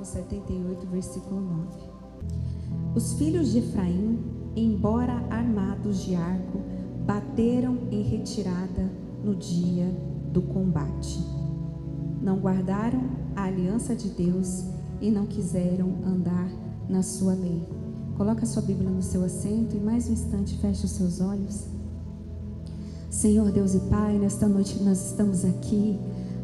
Salmo 78, versículo 9. Os filhos de Efraim, embora armados de arco, bateram em retirada no dia do combate. Não guardaram a aliança de Deus e não quiseram andar na sua lei. Coloca a sua Bíblia no seu assento e mais um instante feche os seus olhos. Senhor Deus e Pai, nesta noite nós estamos aqui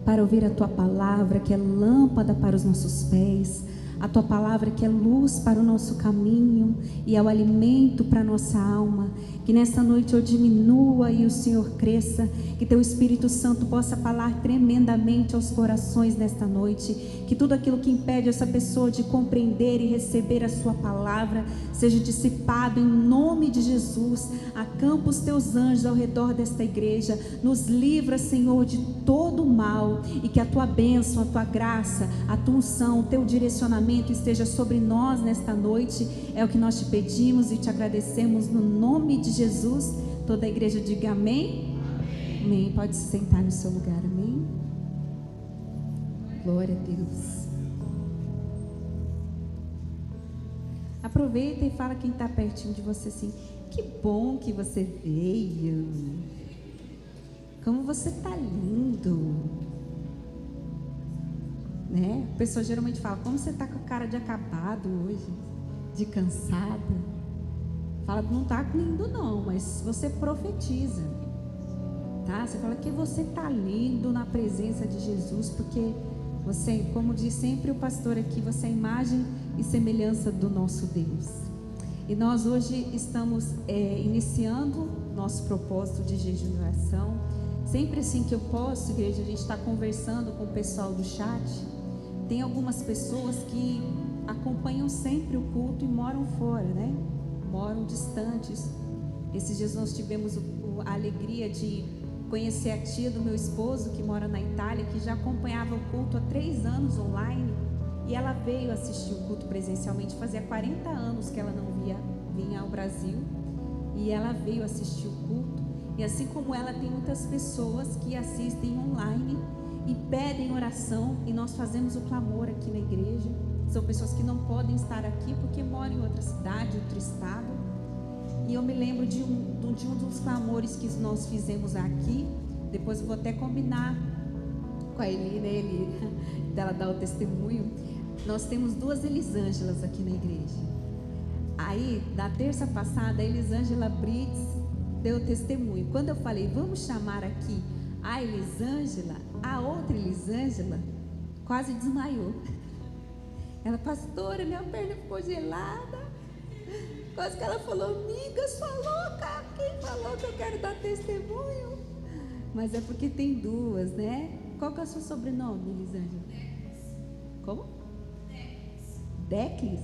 para ouvir a Tua palavra, que é lâmpada para os nossos pés, a Tua palavra que é luz para o nosso caminho e é o alimento para a nossa alma. Que nesta noite eu diminua e o Senhor cresça, que Teu Espírito Santo possa falar tremendamente aos corações nesta noite, que tudo aquilo que impede essa pessoa de compreender e receber a Sua palavra seja dissipado em nome de Jesus. Acampa os Teus anjos ao redor desta igreja, nos livra, Senhor, de todo o mal, e que a Tua bênção, a Tua graça, a Tua unção, o Teu direcionamento esteja sobre nós nesta noite. É o que nós te pedimos e te agradecemos no nome de Jesus. Toda a igreja diga amém. Amém. Pode se sentar no seu lugar, amém. Glória a Deus. Aproveita e fala quem está pertinho de você assim: que bom que você veio. Como você está lindo. Né? A pessoa geralmente fala: como você está com a cara de acabado hoje, de cansada. Fala: não está lindo não, mas você profetiza, tá? Você fala que você está lindo na presença de Jesus, porque você, como diz sempre o pastor aqui, você é a imagem e semelhança do nosso Deus. E nós hoje estamos iniciando nosso propósito de jejum e oração. Sempre assim que eu posso, igreja, a gente está conversando com o pessoal do chat. Tem algumas pessoas que acompanham sempre o culto e moram fora, né? Moram distantes. Esses dias nós tivemos a alegria de conhecer a tia do meu esposo, que mora na Itália, que já acompanhava o culto há 3 anos online, e ela veio assistir o culto presencialmente. Fazia 40 anos que ela não vinha ao Brasil, e ela veio assistir o culto. E assim como ela, tem muitas pessoas que assistem online e pedem oração, e nós fazemos o clamor aqui na igreja. São pessoas que não podem estar aqui porque moram em outra cidade, outro estado. E eu me lembro de um dos clamores que nós fizemos aqui. Depois eu vou até combinar com a Eli, né, Eli, dela dar o testemunho. Nós temos 2 Elisângelas aqui na igreja. Aí, na terça passada, a Elisângela Brits deu testemunho. Quando eu falei: vamos chamar aqui a Elisângela, a outra Elisângela quase desmaiou. Ela: pastora, minha perna ficou gelada. Quase que ela falou: amiga, sua louca, quem falou que eu quero dar testemunho? Mas é porque tem 2, né? Qual que é o seu sobrenome, Elisângela? Como? Declis.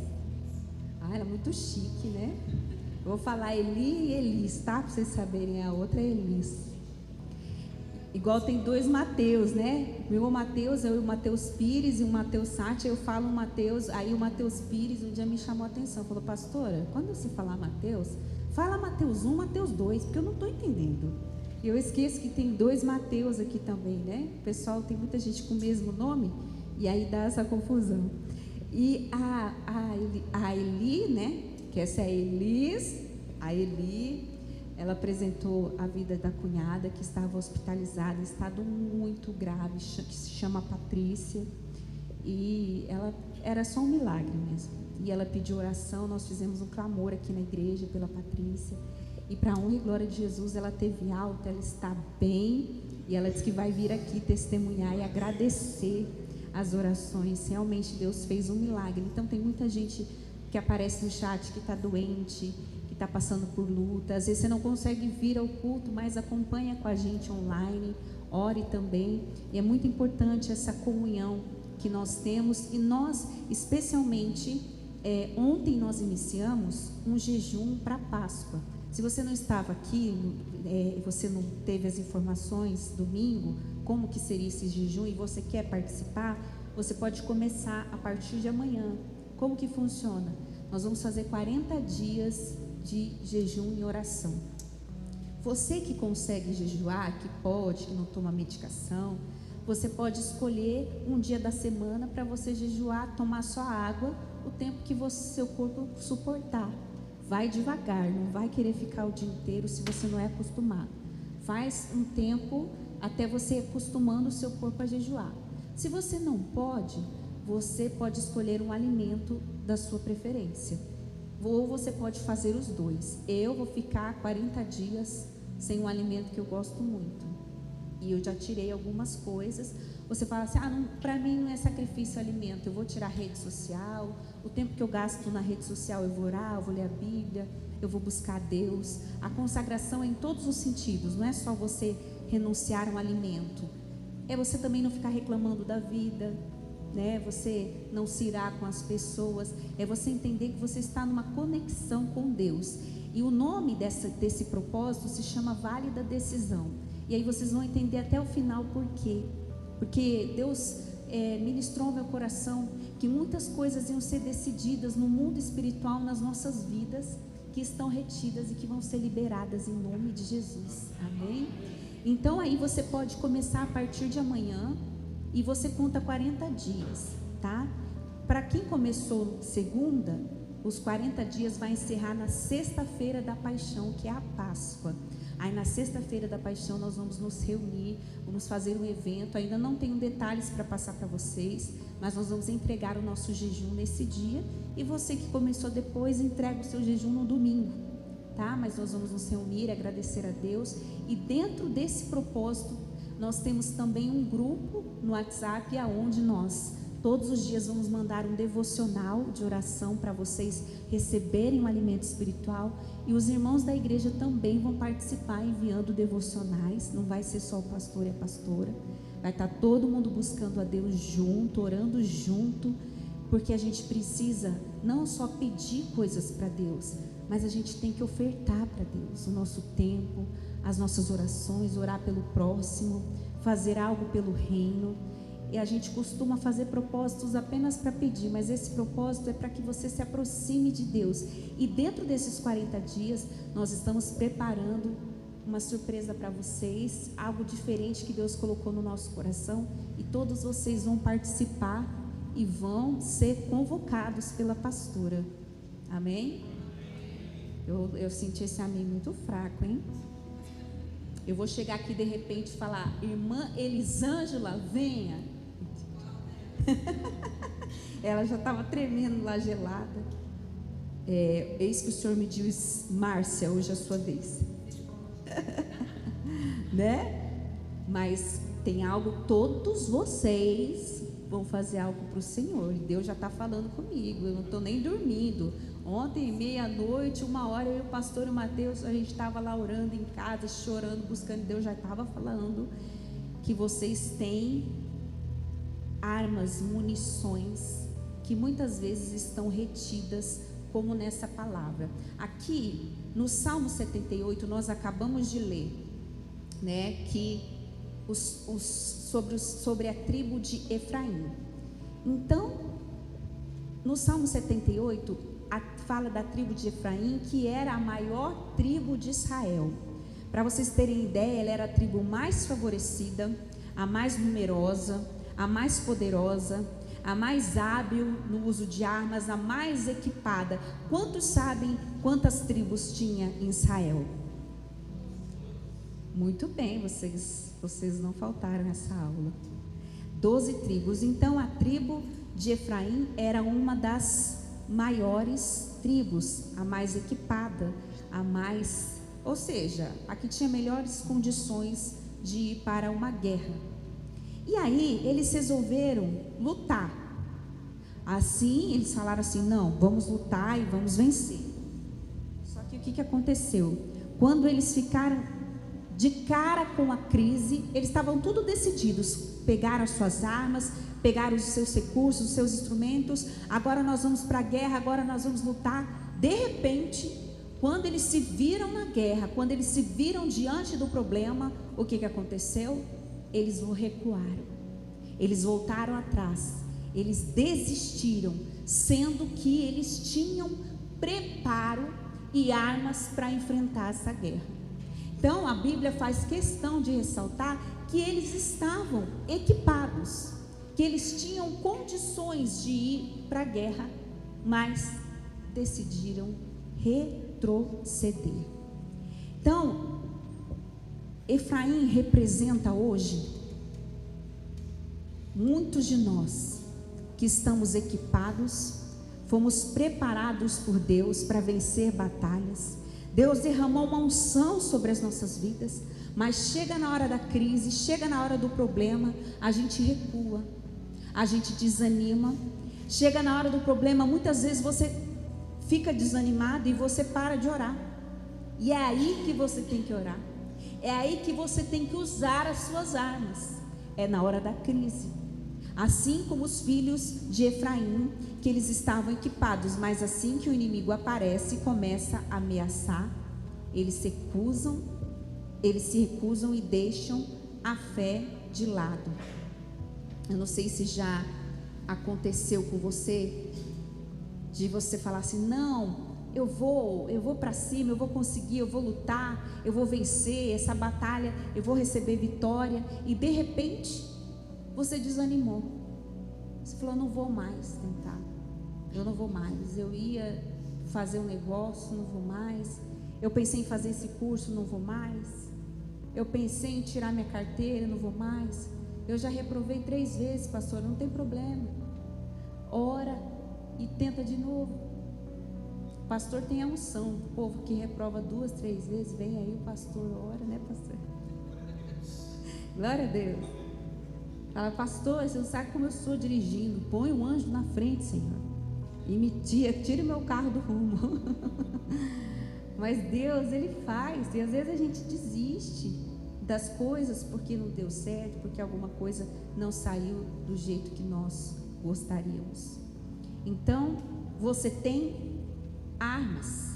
Ah, ela é muito chique, né? Eu vou falar Eli e Elis, tá? Para vocês saberem, a outra é Elis. Igual tem 2 Mateus, né? Meu Mateus é o Mateus Pires e o Mateus Sati. Eu falo Mateus, aí o Mateus Pires um dia me chamou a atenção. Falou: pastora, quando você falar Mateus, fala Mateus 1, Mateus 2, porque eu não estou entendendo. E eu esqueço que tem 2 Mateus aqui também, né? O pessoal, tem muita gente com o mesmo nome, e aí dá essa confusão. E a Eli, né? Que essa é a Elis, a Eli. Ela apresentou a vida da cunhada que estava hospitalizada em estado muito grave, que se chama Patrícia, e ela era só um milagre mesmo. E ela pediu oração, nós fizemos um clamor aqui na igreja pela Patrícia, e para a honra e glória de Jesus, ela teve alta, ela está bem, e ela disse que vai vir aqui testemunhar e agradecer as orações. Realmente Deus fez um milagre. Então tem muita gente que aparece no chat que está doente, que está passando por luta. Às vezes você não consegue vir ao culto, mas acompanha com a gente online, ore também. E é muito importante essa comunhão que nós temos. E nós, especialmente, ontem nós iniciamos um jejum para Páscoa. Se você não estava aqui, você não teve as informações domingo, como que seria esse jejum, e você quer participar, você pode começar a partir de amanhã. Como que funciona? Nós vamos fazer 40 dias de jejum e oração. Você que consegue jejuar, que pode, que não toma medicação, você pode escolher um dia da semana para você jejuar, tomar só água, o tempo que seu corpo suportar. Vai devagar, não vai querer ficar o dia inteiro se você não é acostumado. Faz um tempo até você acostumando o seu corpo a jejuar. Se você não pode, você pode escolher um alimento da sua preferência. Ou você pode fazer os dois. Eu vou ficar 40 dias sem um alimento que eu gosto muito. E eu já tirei algumas coisas. Você fala assim, para mim não é sacrifício alimento. Eu vou tirar a rede social. O tempo que eu gasto na rede social eu vou orar, eu vou ler a Bíblia, eu vou buscar a Deus. A consagração é em todos os sentidos. Não é só você renunciar a um alimento. É você também não ficar reclamando da vida, né? Você não se irar com as pessoas. É você entender que você está numa conexão com Deus. E o nome desse propósito se chama Vale da Decisão. E aí vocês vão entender até o final por quê. Porque Deus ministrou ao meu coração que muitas coisas iam ser decididas no mundo espiritual, nas nossas vidas, que estão retidas e que vão ser liberadas em nome de Jesus. Amém? Então aí você pode começar a partir de amanhã e você conta 40 dias, tá? Para quem começou segunda, os 40 dias vai encerrar na sexta-feira da paixão, que é a Páscoa. Aí na sexta-feira da paixão nós vamos nos reunir, vamos fazer um evento. Ainda não tenho detalhes para passar para vocês, mas nós vamos entregar o nosso jejum nesse dia. E você que começou depois, entrega o seu jejum no domingo, tá? Mas nós vamos nos reunir, agradecer a Deus. E dentro desse propósito, nós temos também um grupo no WhatsApp, aonde nós todos os dias vamos mandar um devocional de oração para vocês receberem um alimento espiritual. E os irmãos da igreja também vão participar enviando devocionais. Não vai ser só o pastor e a pastora. Vai estar todo mundo buscando a Deus junto, orando junto. Porque a gente precisa não só pedir coisas para Deus, mas a gente tem que ofertar para Deus o nosso tempo, as nossas orações, orar pelo próximo, fazer algo pelo reino. E a gente costuma fazer propósitos apenas para pedir, mas esse propósito é para que você se aproxime de Deus. E dentro desses 40 dias, nós estamos preparando uma surpresa para vocês, algo diferente que Deus colocou no nosso coração, e todos vocês vão participar e vão ser convocados pela pastora. Amém? Eu senti esse amém muito fraco, hein? Eu vou chegar aqui de repente e falar, irmã Elisângela, venha. Ela já estava tremendo lá, gelada. Eis que o Senhor me diz, Márcia, hoje é a sua vez. Né? Mas tem algo, todos vocês vão fazer algo para o Senhor. E Deus já está falando comigo, eu não estou nem dormindo. Ontem, meia-noite, 1h, eu e o pastor e o Mateus, a gente estava lá orando em casa, chorando, buscando. Deus já estava falando que vocês têm armas, munições que muitas vezes estão retidas, como nessa palavra. Aqui no Salmo 78 nós acabamos de ler, né, que sobre a tribo de Efraim. Então, no Salmo 78 fala da tribo de Efraim, que era a maior tribo de Israel. Para vocês terem ideia, ela era a tribo mais favorecida, a mais numerosa, a mais poderosa, a mais hábil no uso de armas, a mais equipada. Quantos sabem quantas tribos tinha em Israel? Muito bem, vocês não faltaram nessa aula. 12 tribos. Então a tribo de Efraim era uma das maiores tribos, a mais equipada, a mais, ou seja, a que tinha melhores condições de ir para uma guerra. E aí eles resolveram lutar. Assim, eles falaram assim, não, vamos lutar e vamos vencer. Só que o que aconteceu? Quando eles ficaram de cara com a crise, eles estavam tudo decididos, pegaram as suas armas, pegaram os seus recursos, os seus instrumentos, agora nós vamos para a guerra, agora nós vamos lutar. De repente, quando eles se viram na guerra, quando eles se viram diante do problema, o que aconteceu? Eles recuaram, eles voltaram atrás, eles desistiram, sendo que eles tinham preparo e armas para enfrentar essa guerra. Então a Bíblia faz questão de ressaltar que eles estavam equipados, que eles tinham condições de ir para a guerra, mas decidiram retroceder. Então, Efraim representa hoje muitos de nós que estamos equipados, fomos preparados por Deus para vencer batalhas. Deus derramou uma unção sobre as nossas vidas, mas chega na hora da crise, chega na hora do problema, a gente recua, a gente desanima. Chega na hora do problema, muitas vezes você fica desanimado e você para de orar. E é aí que você tem que orar. É aí que você tem que usar as suas armas. É na hora da crise. Assim como os filhos de Efraim, que eles estavam equipados, mas assim que o inimigo aparece e começa a ameaçar, eles se recusam e deixam a fé de lado. Eu não sei se já aconteceu com você, de você falar assim: não, eu vou para cima, eu vou conseguir, eu vou lutar, eu vou vencer essa batalha, eu vou receber vitória, e de repente você desanimou. Você falou: não vou mais tentar, eu não vou mais. Eu ia fazer um negócio, não vou mais. Eu pensei em fazer esse curso, não vou mais. Eu pensei em tirar minha carteira, não vou mais. Eu já reprovei 3 vezes, pastor, não tem problema. Ora e tenta de novo. O pastor tem a unção. O povo que reprova 2, 3 vezes, vem aí o pastor, ora, né, pastor? Glória a Deus. Fala: pastor, você não sabe como eu sou dirigindo. Põe um anjo na frente, Senhor, e me tire o meu carro do rumo. Mas Deus, Ele faz. E às vezes a gente desiste das coisas porque não deu certo, porque alguma coisa não saiu do jeito que nós gostaríamos. Então, você tem armas.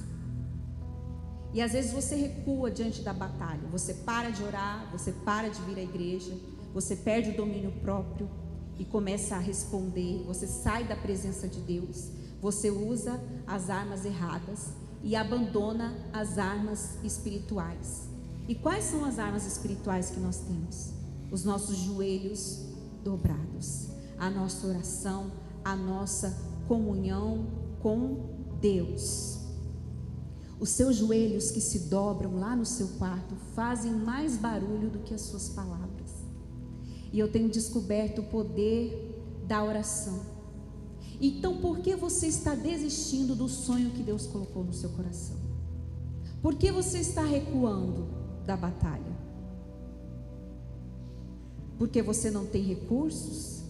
E às vezes você recua diante da batalha. Você para de orar, você para de vir à igreja, você perde o domínio próprio e começa a responder. Você sai da presença de Deus, você usa as armas erradas e abandona as armas espirituais. E quais são as armas espirituais que nós temos? Os nossos joelhos dobrados, a nossa oração, a nossa comunhão com Deus. Os seus joelhos que se dobram lá no seu quarto fazem mais barulho do que as suas palavras. E eu tenho descoberto o poder da oração. Então, por que você está desistindo do sonho que Deus colocou no seu coração? Por que você está recuando da batalha? Porque você não tem recursos?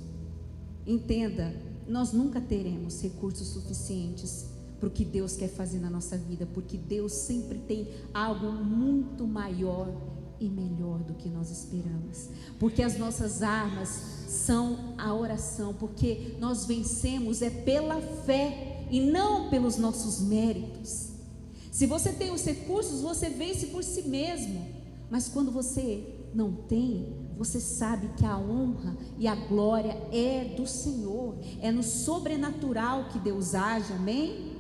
Entenda, nós nunca teremos recursos suficientes para o que Deus quer fazer na nossa vida, porque Deus sempre tem algo muito maior e melhor do que nós esperamos, porque as nossas armas são a oração, porque nós vencemos pela fé e não pelos nossos méritos. Se você tem os recursos, você vence por si mesmo, mas quando você não tem, você sabe que a honra e a glória é do Senhor, é no sobrenatural que Deus age, amém?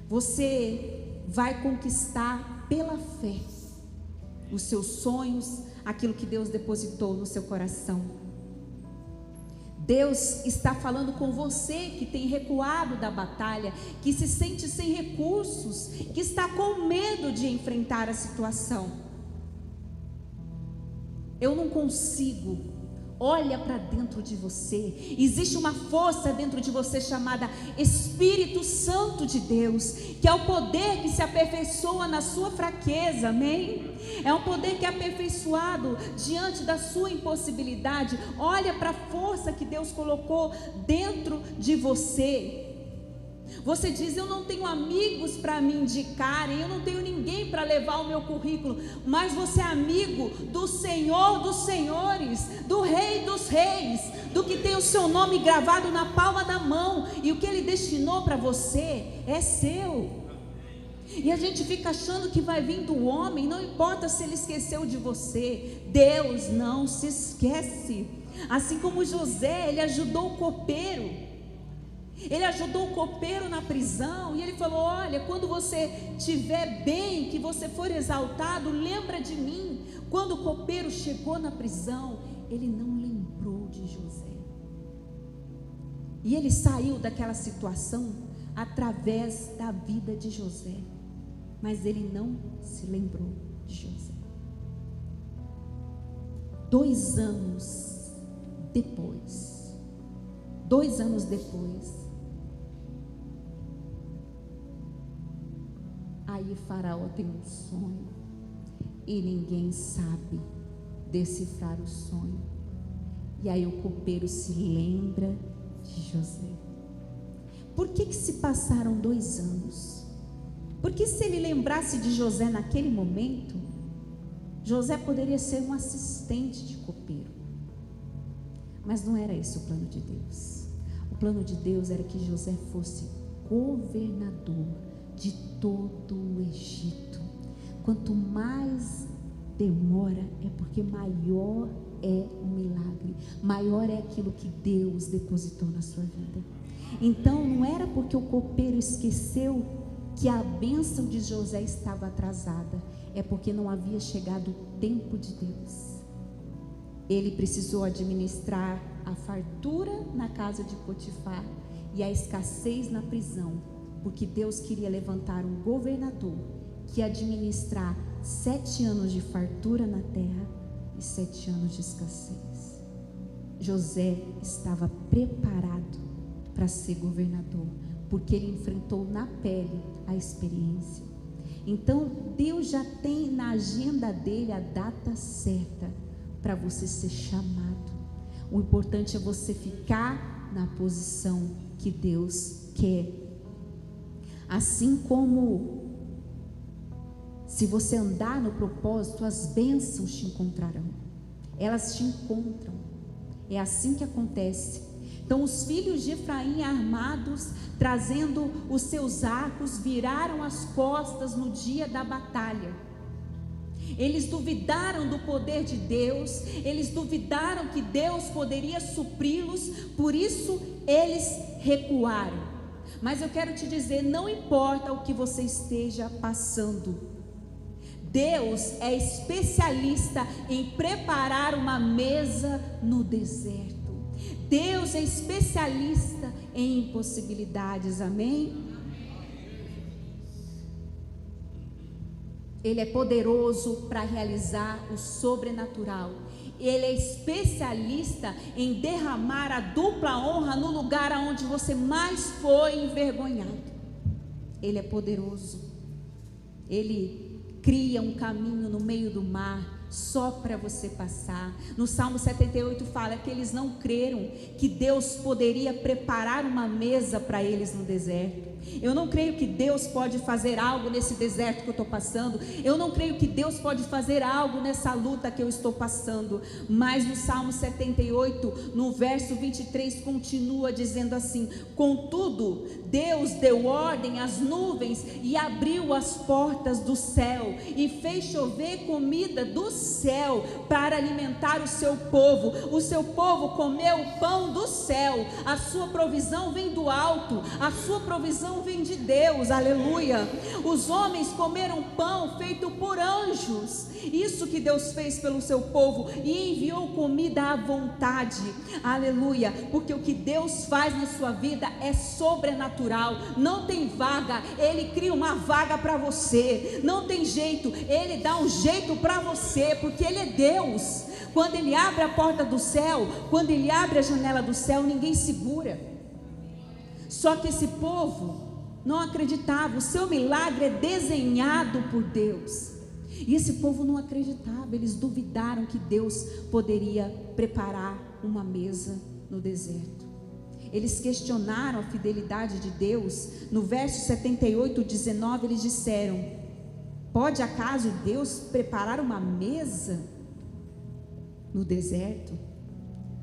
Você vai conquistar pela fé os seus sonhos, aquilo que Deus depositou no seu coração. Deus está falando com você que tem recuado da batalha, que se sente sem recursos, que está com medo de enfrentar a situação. Eu não consigo. Olha para dentro de você. Existe uma força dentro de você chamada Espírito Santo de Deus, que é o poder que se aperfeiçoa na sua fraqueza, amém? É um poder que é aperfeiçoado diante da sua impossibilidade. Olha para a força que Deus colocou dentro de você. Você diz: eu não tenho amigos para me indicarem, eu não tenho ninguém para levar o meu currículo, mas você é amigo do Senhor dos senhores, do Rei dos reis, do que tem o seu nome gravado na palma da mão, e o que Ele destinou para você é seu. E a gente fica achando que vai vir do homem, não importa se ele esqueceu de você, Deus não se esquece. Assim como José, ele ajudou o copeiro, Ele ajudou o copeiro na prisão, e ele falou: olha, quando você estiver bem, que você for exaltado, lembra de mim. Quando o copeiro chegou na prisão, ele não lembrou de José, e ele saiu daquela situação através da vida de José, mas ele não se lembrou de José. 2 anos depois, aí Faraó tem um sonho, e ninguém sabe decifrar o sonho, e aí o copeiro se lembra de José. Por que se passaram 2 anos? Porque se ele lembrasse de José naquele momento, José poderia ser um assistente de copeiro. Mas não era esse o plano de Deus. O plano de Deus era que José fosse governador de todo o Egito. Quanto mais demora, é porque maior é o milagre, maior é aquilo que Deus depositou na sua vida. Então não era porque o copeiro esqueceu que a bênção de José estava atrasada, é porque não havia chegado o tempo de Deus. Ele precisou administrar a fartura na casa de Potifar e a escassez na prisão, porque Deus queria levantar um governador que ia administrar 7 anos de fartura na terra e 7 anos de escassez. José estava preparado para ser governador, porque ele enfrentou na pele a experiência. Então Deus já tem na agenda dele a data certa para você ser chamado. O importante é você ficar na posição que Deus quer. Assim como se você andar no propósito, as bênçãos te encontrarão, elas te encontram. É assim que acontece. Então os filhos de Efraim, armados, trazendo os seus arcos, viraram as costas no dia da batalha. Eles duvidaram do poder de Deus, eles duvidaram que Deus poderia supri-los, por isso eles recuaram. Mas eu quero te dizer, não importa o que você esteja passando, Deus é especialista em preparar uma mesa no deserto. Deus é especialista em impossibilidades, amém? Ele é poderoso para realizar o sobrenatural. Ele é especialista em derramar a dupla honra no lugar onde você mais foi envergonhado. Ele é poderoso. Ele cria um caminho no meio do mar só para você passar. No Salmo 78 fala que eles não creram que Deus poderia preparar uma mesa para eles no deserto. Eu não creio que Deus pode fazer algo nesse deserto que eu estou passando. Eu não creio que Deus pode fazer algo nessa luta que eu estou passando. Mas no Salmo 78, no verso 23, continua dizendo assim: contudo, Deus deu ordem às nuvens e abriu as portas do céu e fez chover comida do céu para alimentar o seu povo. O seu povo comeu o pão do céu. A sua provisão vem do alto, a sua provisão vem de Deus, aleluia. Os homens comeram pão feito por anjos. Isso que Deus fez pelo seu povo, e enviou comida à vontade, aleluia. Porque o que Deus faz na sua vida é sobrenatural. Não tem vaga, Ele cria uma vaga para você. Não tem jeito, Ele dá um jeito para você, porque Ele é Deus. Quando Ele abre a porta do céu, quando Ele abre a janela do céu, ninguém segura. Só que esse povo não acreditava. O seu milagre é desenhado por Deus, e esse povo não acreditava. Eles duvidaram que Deus poderia preparar uma mesa no deserto. Eles questionaram a fidelidade de Deus. No verso 78, 19, eles disseram: pode acaso Deus preparar uma mesa no deserto?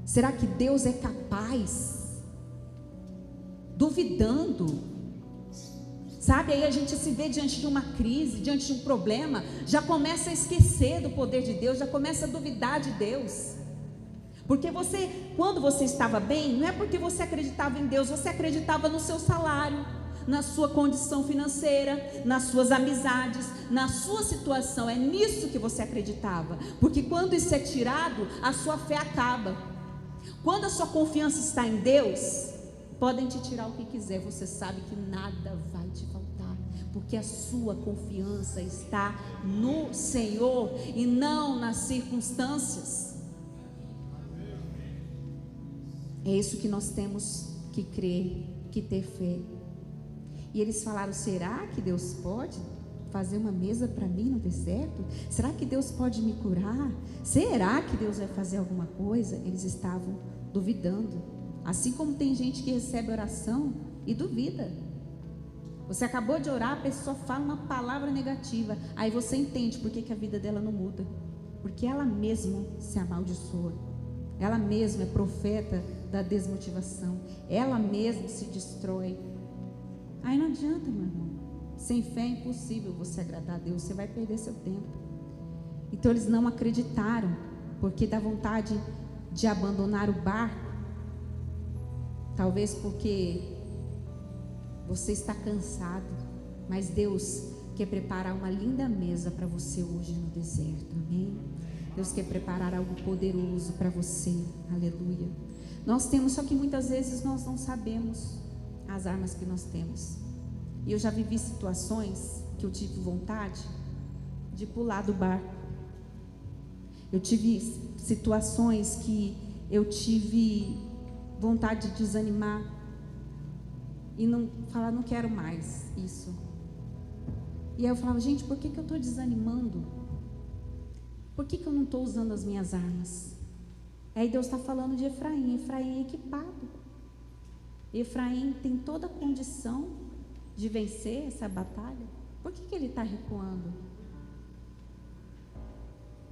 Será que Deus é capaz? Duvidando. Sabe, aí a gente se vê diante de uma crise, diante de um problema, já começa a esquecer do poder de Deus, já começa a duvidar de Deus. Porque quando você estava bem, não é porque você acreditava em Deus, você acreditava no seu salário, na sua condição financeira, nas suas amizades, na sua situação. É nisso que você acreditava. Porque quando isso é tirado, a sua fé acaba. Quando a sua confiança está em Deus, podem te tirar o que quiser, você sabe que nada vai te faltar, porque a sua confiança está no Senhor e não nas circunstâncias. É isso que nós temos que crer, que ter fé. E eles falaram: será que Deus pode fazer uma mesa para mim no deserto? Será que Deus pode me curar? Será que Deus vai fazer alguma coisa? Eles estavam duvidando. Assim como tem gente que recebe oração e duvida. Você acabou de orar, a pessoa fala uma palavra negativa, aí você entende por que a vida dela não muda. Porque ela mesma se amaldiçoa. Ela mesma é profeta da desmotivação. Ela mesma se destrói. Aí não adianta, meu irmão. Sem fé é impossível você agradar a Deus. Você vai perder seu tempo. Então eles não acreditaram, porque dá vontade de abandonar o barco. Talvez porque você está cansado. Mas Deus quer preparar uma linda mesa para você hoje no deserto. Amém? Deus quer preparar algo poderoso para você. Aleluia. Nós temos, só que muitas vezes nós não sabemos as armas que nós temos. E eu já vivi situações que eu tive vontade de pular do barco. Eu tive situações que eu tive vontade de desanimar e não falar: não quero mais isso. E aí eu falava: gente, por que eu estou desanimando? Por que eu não estou usando as minhas armas? Aí Deus está falando de Efraim. Efraim é equipado. Efraim tem toda a condição de vencer essa batalha. Por que ele está recuando?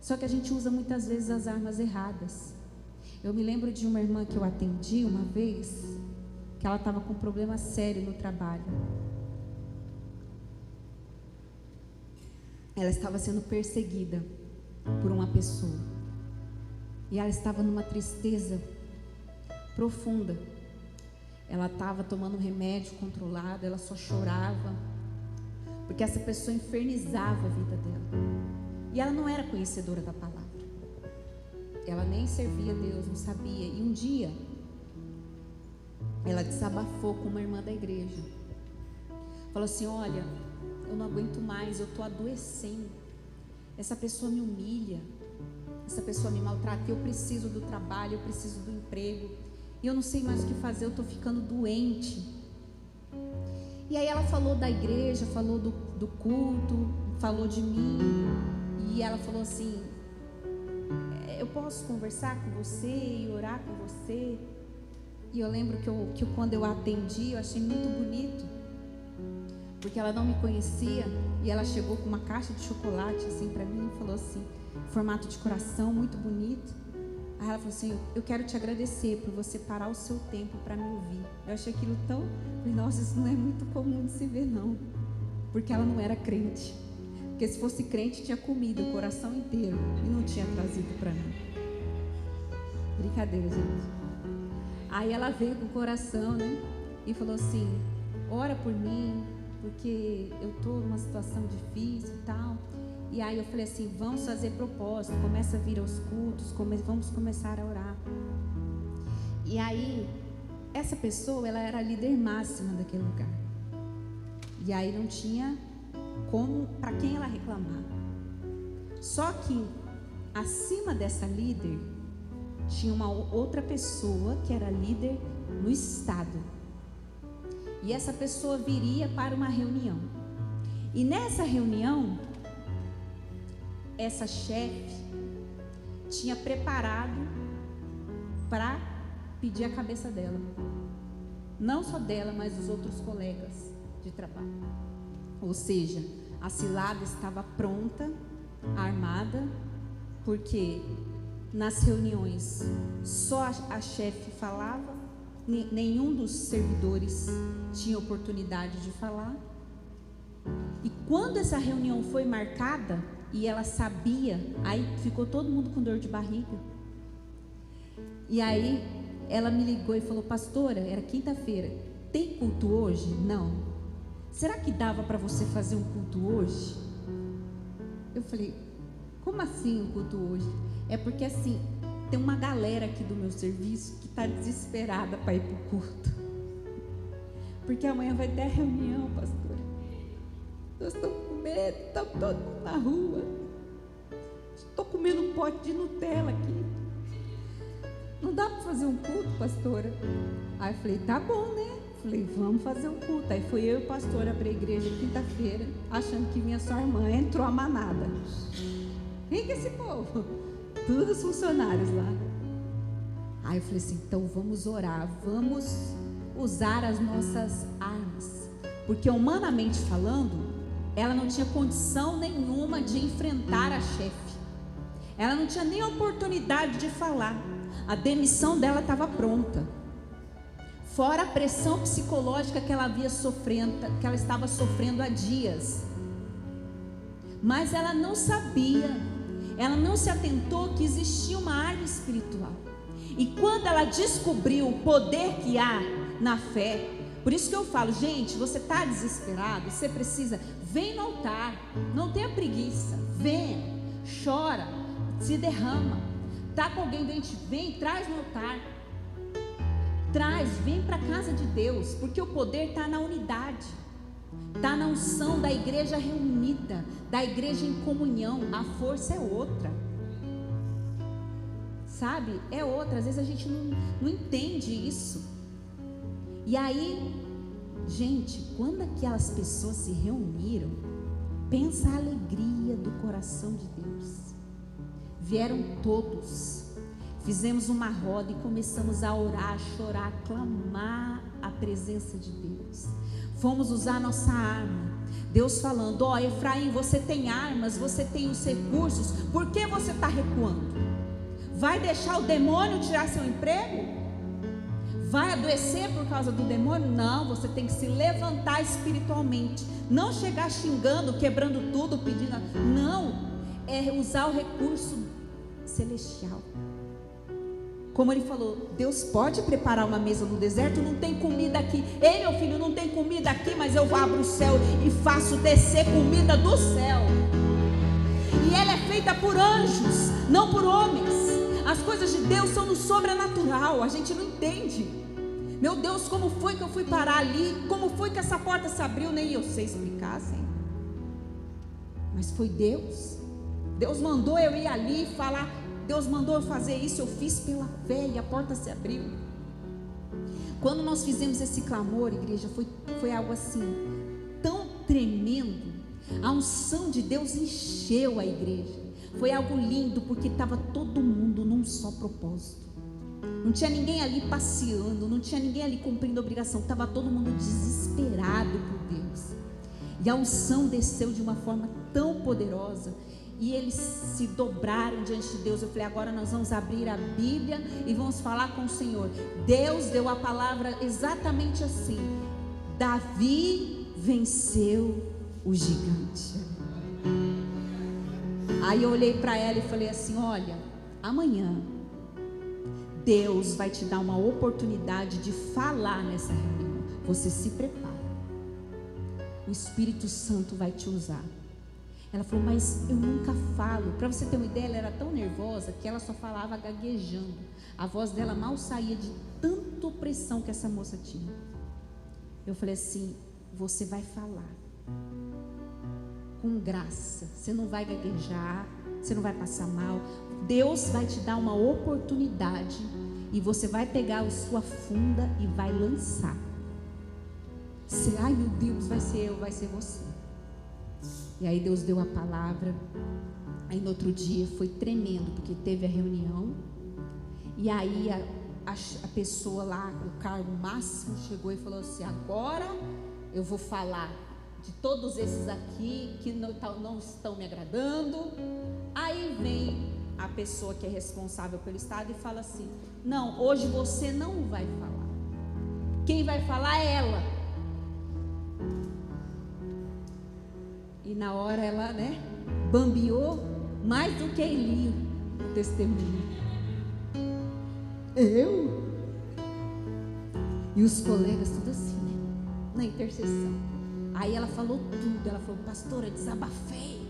Só que a gente usa muitas vezes as armas erradas. Eu me lembro de uma irmã que eu atendi uma vez, que ela estava com um problema sério no trabalho. Ela estava sendo perseguida por uma pessoa. E ela estava numa tristeza profunda. Ela estava tomando remédio controlado, ela só chorava, porque essa pessoa infernizava a vida dela. E ela não era conhecedora da palavra. Ela nem servia a Deus, não sabia. E um dia, ela desabafou com uma irmã da igreja. Falou assim: olha, eu não aguento mais, eu estou adoecendo. Essa pessoa me humilha, essa pessoa me maltrata, eu preciso do trabalho, eu preciso do emprego. E eu não sei mais o que fazer, eu estou ficando doente. E aí ela falou da igreja, falou do culto, falou de mim. E ela falou assim: eu posso conversar com você e orar com você? E eu lembro que quando eu a atendi, eu achei muito bonito, porque ela não me conhecia. E ela chegou com uma caixa de chocolate assim para mim e falou assim, formato de coração, muito bonito. Aí ela falou assim: eu quero te agradecer por você parar o seu tempo para me ouvir. Eu achei aquilo tão... Nossa, isso não é muito comum de se ver, não. Porque ela não era crente. Porque se fosse crente, tinha comido o coração inteiro e não tinha trazido para mim. Brincadeira, gente. Aí ela veio com o coração, né? E falou assim: ora por mim, porque eu estou numa situação difícil e tal. E aí eu falei assim: vamos fazer propósito, começa a vir aos cultos, vamos começar a orar. E aí, essa pessoa, ela era a líder máxima daquele lugar. E aí não tinha como, para quem ela reclamar. Só que, acima dessa líder, tinha uma outra pessoa que era líder no estado. E essa pessoa viria para uma reunião. E nessa reunião, essa chefe tinha preparado para pedir a cabeça dela. Não só dela, mas dos outros colegas de trabalho. Ou seja, a cilada estava pronta, armada, porque nas reuniões só a chefe falava, nenhum dos servidores tinha oportunidade de falar. E quando essa reunião foi marcada, e ela sabia, aí ficou todo mundo com dor de barriga. E aí ela me ligou e falou: pastora, era quinta-feira, tem culto hoje? Não. Será que dava para você fazer um culto hoje? Eu falei: como assim um culto hoje? É porque assim, tem uma galera aqui do meu serviço que está desesperada para ir para o culto, porque amanhã vai ter a reunião, pastora. Eu estou com medo, estamos todo mundo na rua, estou comendo um pote de Nutella aqui. Não dá para fazer um culto, pastora? Aí eu falei: tá bom, né? Falei: vamos fazer um culto. Aí fui eu e o pastor abrir a igreja quinta-feira, achando que vinha sua irmã. Entrou a manada. Quem que é esse povo? Todos os funcionários lá. Aí eu falei assim: então vamos orar, vamos usar as nossas armas, porque humanamente falando, ela não tinha condição nenhuma de enfrentar a chefe. Ela não tinha nem oportunidade de falar. A demissão dela estava pronta. Fora a pressão psicológica que ela que ela estava sofrendo há dias. Mas ela não sabia, ela não se atentou que existia uma arma espiritual. E quando ela descobriu o poder que há na fé, por isso que eu falo: gente, você está desesperado, você precisa, vem no altar, não tenha preguiça, vem, chora, se derrama. Está com alguém doente, vem, traz no altar. Traz, vem para a casa de Deus, porque o poder está na unidade, está na unção da igreja reunida, da igreja em comunhão. A força é outra, sabe? É outra. Às vezes a gente não entende isso. E aí, gente, quando aquelas pessoas se reuniram, pensa a alegria do coração de Deus. Vieram todos, fizemos uma roda e começamos a orar, a chorar, a clamar a presença de Deus. Fomos usar nossa arma. Deus falando: ó, Efraim, você tem armas, você tem os recursos, por que você está recuando? Vai deixar o demônio tirar seu emprego? Vai adoecer por causa do demônio? Não, você tem que se levantar espiritualmente. Não chegar xingando, quebrando tudo, pedindo. Não, é usar o recurso celestial. Como ele falou: Deus pode preparar uma mesa no deserto, não tem comida aqui. Ei, meu filho, não tem comida aqui, mas eu abro o céu e faço descer comida do céu. E ela é feita por anjos, não por homens. As coisas de Deus são no sobrenatural, a gente não entende. Meu Deus, como foi que eu fui parar ali? Como foi que essa porta se abriu? Nem eu sei explicar, Senhor. Mas foi Deus. Deus mandou eu ir ali e falar. Deus mandou eu fazer isso, eu fiz pela fé e a porta se abriu. Quando nós fizemos esse clamor, igreja, foi algo assim, tão tremendo. A unção de Deus encheu a igreja. Foi algo lindo, porque estava todo mundo num só propósito. Não tinha ninguém ali passeando, não tinha ninguém ali cumprindo obrigação. Estava todo mundo desesperado por Deus. E a unção desceu de uma forma tão poderosa. E eles se dobraram diante de Deus. Eu falei: agora nós vamos abrir a Bíblia e vamos falar com o Senhor. Deus deu a palavra exatamente assim: Davi venceu o gigante. Aí eu olhei para ela e falei assim: olha, amanhã Deus vai te dar uma oportunidade de falar nessa reunião. Você se prepara. O Espírito Santo vai te usar. Ela falou: mas eu nunca falo. Para você ter uma ideia, ela era tão nervosa que ela só falava gaguejando. A voz dela mal saía de tanta opressão que essa moça tinha. Eu falei assim: você vai falar com graça. Você não vai gaguejar, você não vai passar mal. Deus vai te dar uma oportunidade e você vai pegar a sua funda e vai lançar. Ai meu Deus, vai ser eu, vai ser você. E aí Deus deu a palavra. Aí no outro dia foi tremendo, porque teve a reunião. E aí a pessoa lá, o cargo máximo, chegou e falou assim: agora eu vou falar de todos esses aqui que não estão me agradando. Aí vem a pessoa que é responsável pelo estado e fala assim: não, hoje você não vai falar. Quem vai falar é ela. E na hora ela, bambiou mais do que Eli, o testemunho. Eu? E os colegas tudo assim, né? Na intercessão. Aí ela falou tudo. Ela falou: pastora, desabafei.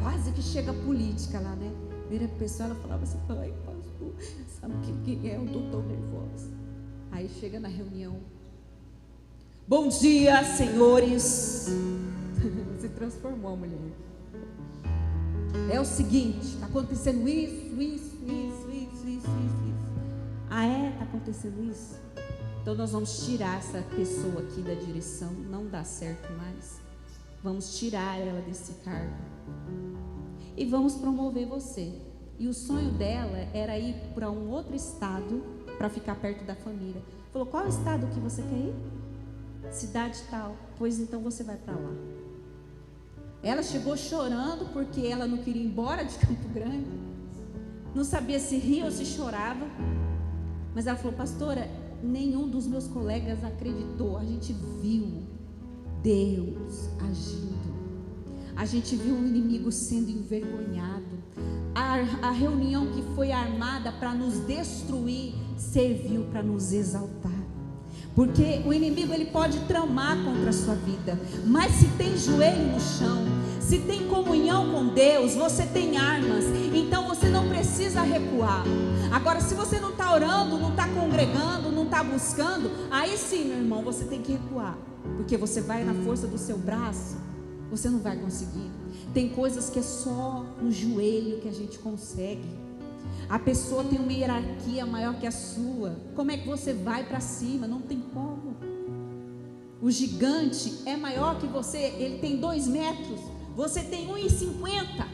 Quase que chega a política lá, né? Vira a pessoa, ela falava assim: ai, pastor, sabe quem é? Eu tô tão nervosa. Aí chega na reunião: bom dia, senhores. Se transformou a mulher. É o seguinte, está acontecendo isso. Ah, é? Está acontecendo isso? Então nós vamos tirar essa pessoa aqui da direção. Não dá certo mais. Vamos tirar ela desse cargo. E vamos promover você. E o sonho dela era ir para um outro estado, para ficar perto da família. Falou: qual estado que você quer ir? Cidade tal. Pois então você vai para lá. Ela chegou chorando porque ela não queria ir embora de Campo Grande. Não sabia se ria ou se chorava. Mas ela falou: pastora, nenhum dos meus colegas acreditou. A gente viu Deus agindo. A gente viu o inimigo sendo envergonhado. A reunião que foi armada para nos destruir serviu para nos exaltar. Porque o inimigo, ele pode tramar contra a sua vida, mas se tem joelho no chão, se tem comunhão com Deus, você tem armas. Então você não precisa recuar. Agora, se você não está orando, não está congregando, não está buscando, aí sim, meu irmão, você tem que recuar. Porque você vai na força do seu braço, você não vai conseguir. Tem coisas que é só no joelho que a gente consegue. A pessoa tem uma hierarquia maior que a sua. Como é que você vai para cima? Não tem como. O gigante é maior que você. Ele tem 2 metros. Você tem 1,50.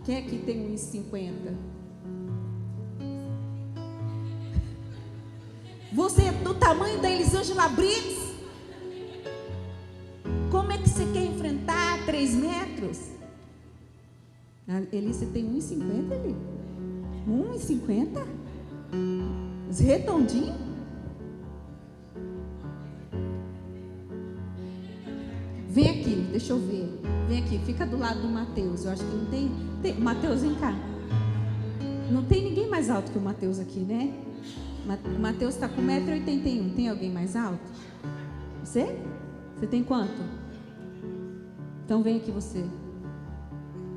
Quem aqui tem 1,50? Você é do tamanho da Elisângela Brits. Como é que você quer enfrentar 3 metros? Eli, você tem 1,50 ali? 1,50? Redondinho? Vem aqui, deixa eu ver. Vem aqui, fica do lado do Mateus. Eu acho que não tem. Mateus, vem cá. Não tem ninguém mais alto que o Mateus aqui, né? O Mateus está com 1,81 m. Tem alguém mais alto? Você? Você tem quanto? Então vem aqui você.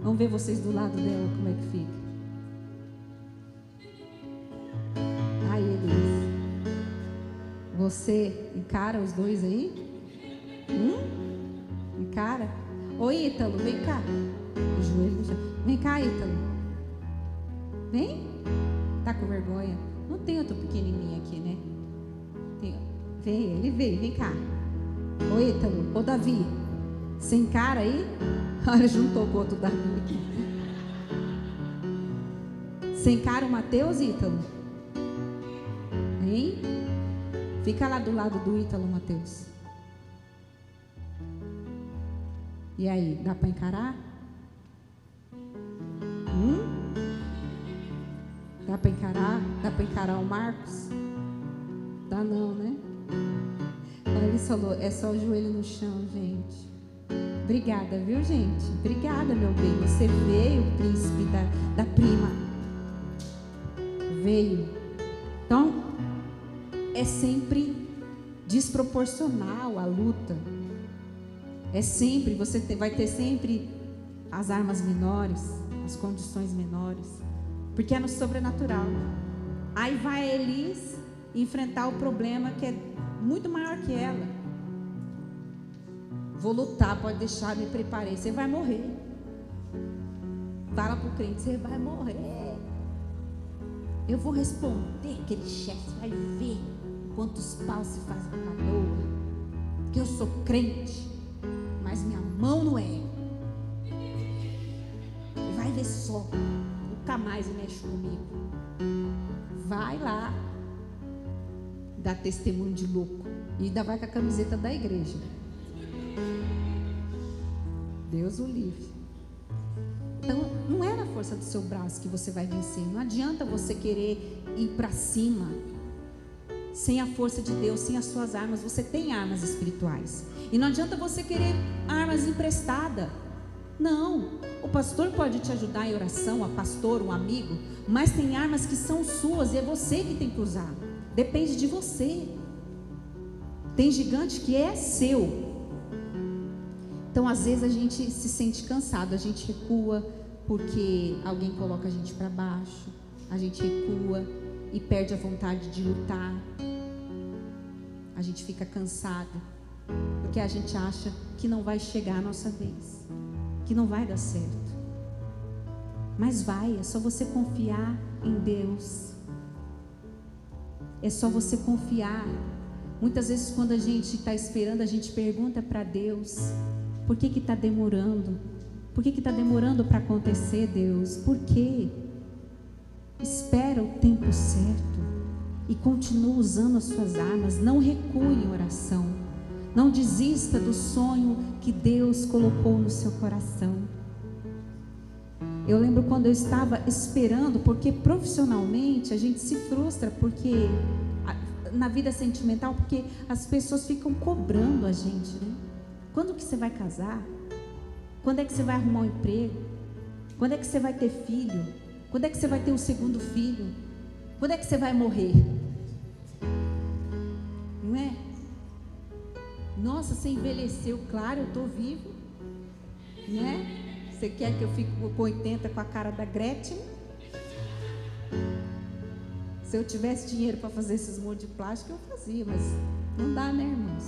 Vamos ver vocês do lado dela, como é que fica. Aí, Elise. Você encara os dois aí? Encara? Ô, Ítalo, vem cá. O joelho no chão. Vem cá, Ítalo. Vem. Tá com vergonha? Não tem outro pequenininho aqui, né? Tem. Vem, ele veio, vem cá. Ô, Ítalo, ô, Davi. Você encara aí? Olha, juntou com o outro Davi aqui. Você encara o Mateus, Ítalo? Hein? Fica lá do lado do Ítalo, Mateus. E aí, dá para encarar? Dá para encarar? Dá para encarar o Marcos? Dá não, né? Ele falou: é só o joelho no chão, gente. Obrigada, viu, gente? Obrigada, meu bem. Você veio, príncipe da prima. Veio. Então, é sempre desproporcional a luta. É sempre, você vai ter sempre as armas menores, as condições menores. Porque é no sobrenatural. Aí vai a Elis enfrentar o problema que é muito maior que ela. Vou lutar, pode deixar, me preparei. Você vai morrer. Fala para o crente: você vai morrer. Eu vou responder aquele chefe, vai ver quantos paus se faz na canoa. Que eu sou crente, mas minha mão não é. Vai ver só. Nunca mais mexe comigo. Vai lá dar testemunho de louco. E ainda vai com a camiseta da igreja. Deus o livre. Então, não é na força do seu braço que você vai vencer. Não adianta você querer ir para cima sem a força de Deus, sem as suas armas. Você tem armas espirituais. E não adianta você querer armas emprestadas. Não, o pastor pode te ajudar em oração, a pastor, um amigo, mas tem armas que são suas e é você que tem que usar. Depende de você. Tem gigante que é seu. Então, às vezes a gente se sente cansado, a gente recua porque alguém coloca a gente para baixo, a gente recua e perde a vontade de lutar. A gente fica cansado porque a gente acha que não vai chegar a nossa vez, que não vai dar certo. Mas vai, é só você confiar em Deus. É só você confiar. Muitas vezes quando a gente está esperando, a gente pergunta para Deus: por que está demorando? Por que está demorando para acontecer, Deus? Por quê? Espera o tempo certo e continua usando as suas armas. Não recue em oração. Não desista do sonho que Deus colocou no seu coração. Eu lembro quando eu estava esperando, porque profissionalmente a gente se frustra, porque na vida sentimental, porque as pessoas ficam cobrando a gente, né? Quando que você vai casar? Quando é que você vai arrumar um emprego? Quando é que você vai ter filho? Quando é que você vai ter o segundo filho? Quando é que você vai morrer? Não é? Nossa, você envelheceu, claro, eu estou vivo, né? Você quer que eu fique com 80 com a cara da Gretchen? Se eu tivesse dinheiro para fazer esses moldes de plástico, eu fazia, mas não dá, né, irmãos?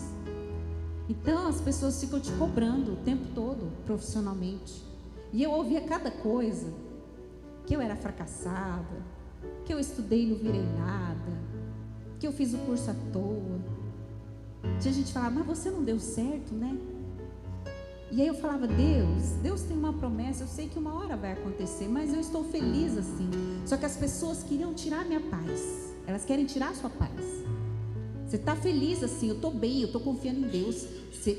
Então as pessoas ficam te cobrando o tempo todo, profissionalmente. E eu ouvia cada coisa, que eu era fracassada, que eu estudei e não virei nada, que eu fiz o curso à toa. Tinha gente que falava: mas você não deu certo, né? E aí eu falava: Deus tem uma promessa, eu sei que uma hora vai acontecer, mas eu estou feliz assim. Só que as pessoas queriam tirar a minha paz. Elas querem tirar a sua paz. Você está feliz assim, eu estou bem, eu estou confiando em Deus,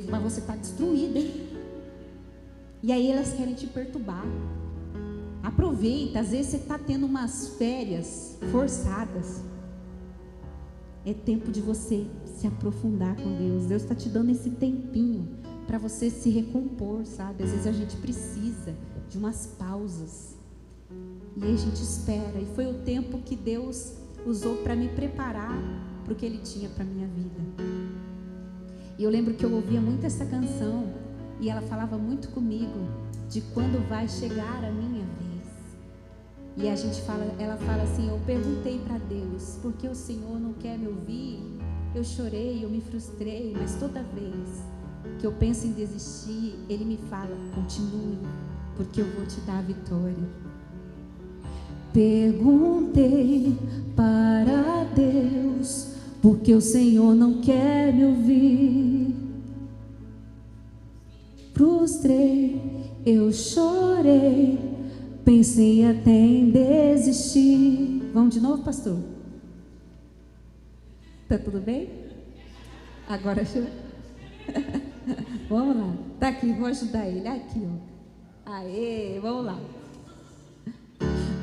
mas você está destruída, hein? E aí elas querem te perturbar. Aproveita, às vezes você está tendo umas férias forçadas. É tempo de você se aprofundar com Deus. Deus está te dando esse tempinho para você se recompor, sabe? Às vezes a gente precisa de umas pausas. E aí a gente espera. E foi o tempo que Deus usou para me preparar para o que Ele tinha para a minha vida. E eu lembro que eu ouvia muito essa canção e ela falava muito comigo de quando vai chegar a minha vez. E ela fala assim: eu perguntei para Deus, por que o Senhor não quer me ouvir? Eu chorei, eu me frustrei, mas toda vez que eu penso em desistir, Ele me fala: continue, porque eu vou te dar a vitória. Perguntei para Deus, porque o Senhor não quer me ouvir. Frustrei, eu chorei, pensei até em desistir. Vamos de novo, pastor? Tá tudo bem? Agora chora. Vamos lá. Tá aqui, vou ajudar ele. Aqui, ó. Aê, vamos lá.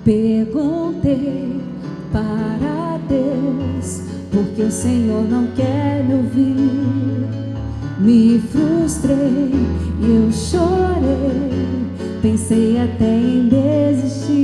Perguntei para Deus, porque o Senhor não quer me ouvir. Me frustrei, eu chorei, pensei até em desistir.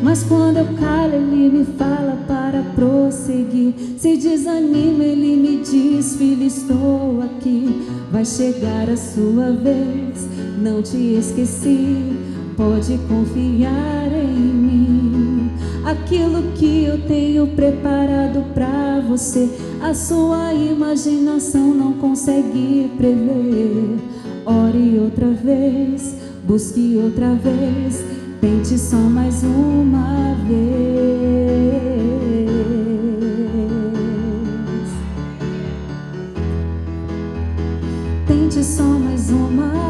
Mas quando eu calo, Ele me fala para prosseguir. Se desanima, Ele me diz: filho, estou aqui. Vai chegar a sua vez, não te esqueci. Pode confiar em mim. Aquilo que eu tenho preparado para você, a sua imaginação não consegue prever. Ore outra vez, busque outra vez, tente só mais uma vez. Tente só mais uma vez.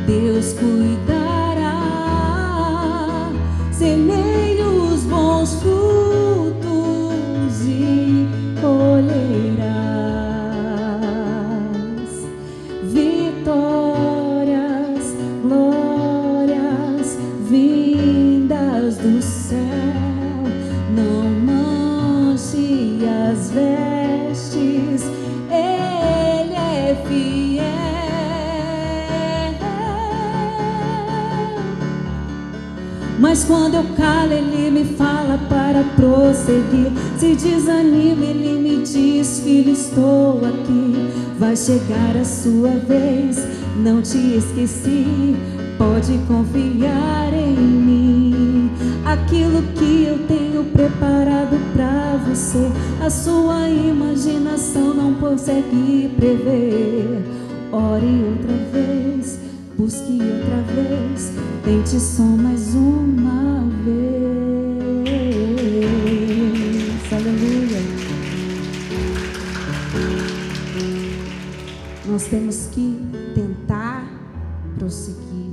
Deus cuidará, semeie os bons frutos e colherás vitórias, glórias vindas do céu. Mas quando eu calo, Ele me fala para prosseguir. Se desanima, Ele me diz: filho, estou aqui. Vai chegar a sua vez, não te esqueci. Pode confiar em mim. Aquilo que eu tenho preparado para você, a sua imaginação não consegue prever. Ore outra vez, busque outra vez, tente só mais uma vez. Aleluia. Nós temos que tentar prosseguir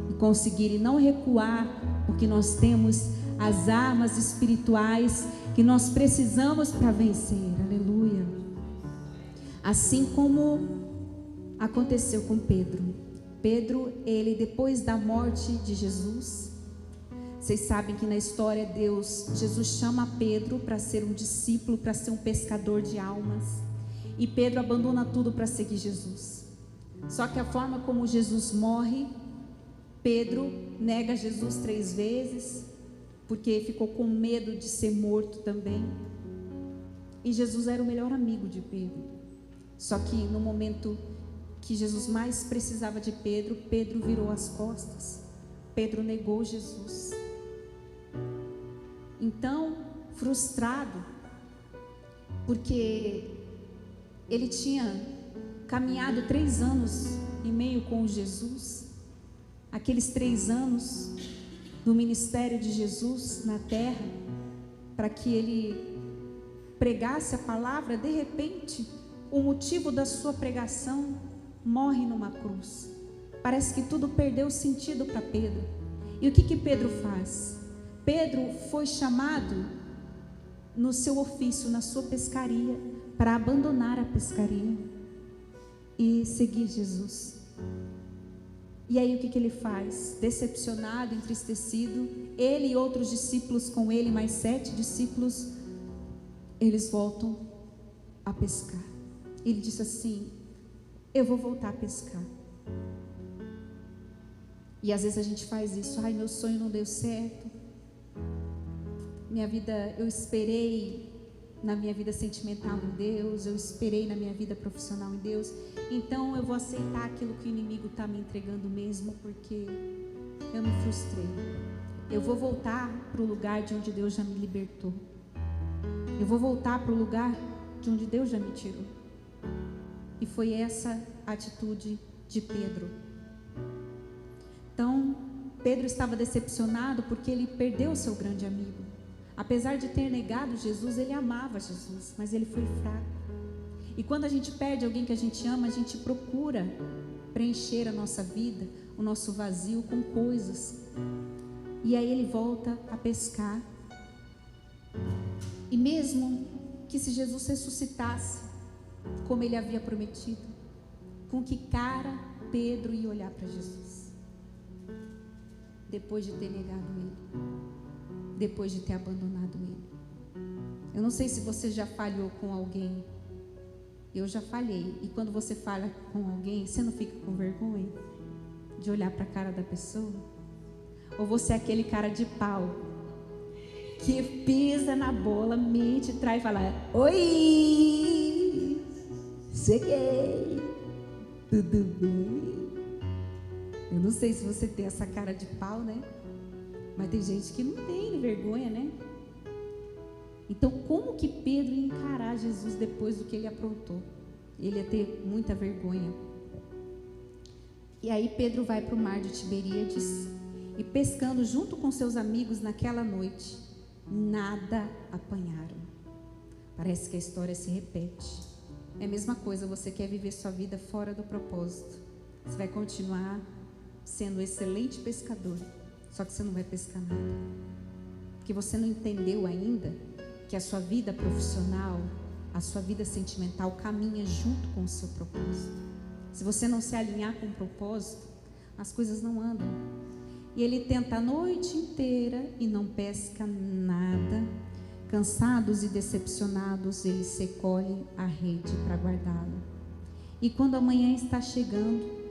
e conseguir, e não recuar, porque nós temos as armas espirituais que nós precisamos para vencer. Aleluia. Assim como aconteceu com Pedro. Pedro, ele depois da morte de Jesus, vocês sabem que na história Jesus chama Pedro para ser um discípulo, para ser um pescador de almas, e Pedro abandona tudo para seguir Jesus. Só que a forma como Jesus morre, Pedro nega Jesus 3 vezes, porque ficou com medo de ser morto também, e Jesus era o melhor amigo de Pedro. Só que no momento que Jesus mais precisava de Pedro, Pedro virou as costas, Pedro negou Jesus. Então, frustrado, porque ele tinha caminhado 3 anos e meio com Jesus, aqueles 3 anos no ministério de Jesus na terra, para que ele pregasse a palavra. De repente, o motivo da sua pregação morre numa cruz. Parece que tudo perdeu sentido para Pedro. E o que Pedro faz? Pedro foi chamado no seu ofício, na sua pescaria, para abandonar a pescaria e seguir Jesus. E aí o que ele faz? Decepcionado, entristecido, ele e outros discípulos com ele, mais 7 discípulos, eles voltam a pescar. Ele disse assim: eu vou voltar a pescar. E às vezes a gente faz isso. Ai, meu sonho não deu certo, minha vida, eu esperei na minha vida sentimental em Deus, eu esperei na minha vida profissional em Deus, então eu vou aceitar aquilo que o inimigo está me entregando mesmo, porque eu me frustrei. Eu vou voltar para o lugar de onde Deus já me libertou. Eu vou voltar para o lugar de onde Deus já me tirou. E foi essa a atitude de Pedro. Então, Pedro estava decepcionado porque ele perdeu o seu grande amigo. Apesar de ter negado Jesus, ele amava Jesus, mas ele foi fraco. E quando a gente perde alguém que a gente ama, a gente procura preencher a nossa vida, o nosso vazio com coisas. E aí ele volta a pescar. E mesmo que se Jesus ressuscitasse, como ele havia prometido, com que cara Pedro ia olhar para Jesus? Depois de ter negado ele, depois de ter abandonado ele. Eu não sei se você já falhou com alguém. Eu já falhei. E quando você falha com alguém, você não fica com vergonha de olhar para a cara da pessoa? Ou você é aquele cara de pau que pisa na bola, mente, trai e fala: oi, cheguei, tudo bem? Eu não sei se você tem essa cara de pau, né? Mas tem gente que não tem vergonha, né? Então, como que Pedro ia encarar Jesus depois do que ele aprontou? Ele ia ter muita vergonha. E aí Pedro vai para o mar de Tiberíades, e pescando junto com seus amigos naquela noite, nada apanharam. Parece que a história se repete. É a mesma coisa, você quer viver sua vida fora do propósito. Você vai continuar sendo um excelente pescador, só que você não vai pescar nada. Porque você não entendeu ainda que a sua vida profissional, a sua vida sentimental caminha junto com o seu propósito. Se você não se alinhar com o propósito, as coisas não andam. E ele tenta a noite inteira e não pesca nada. Cansados e decepcionados, eles recolhem a rede para guardá-la. E quando a manhã está chegando,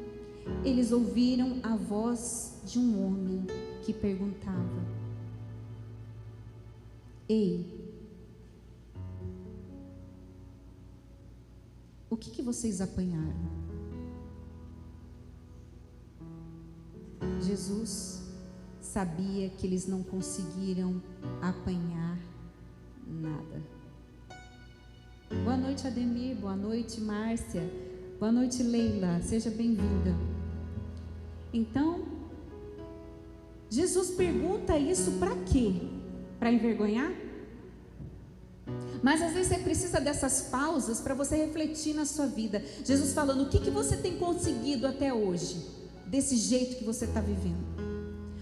eles ouviram a voz de um homem que perguntava: ei, o que vocês apanharam? Jesus sabia que eles não conseguiram apanhar nada. Boa noite, Ademir. Boa noite, Márcia. Boa noite, Leila. Seja bem-vinda. Então, Jesus pergunta isso para quê? Para envergonhar? Mas às vezes você precisa dessas pausas para você refletir na sua vida. Jesus falando: o que você tem conseguido até hoje, desse jeito que você está vivendo?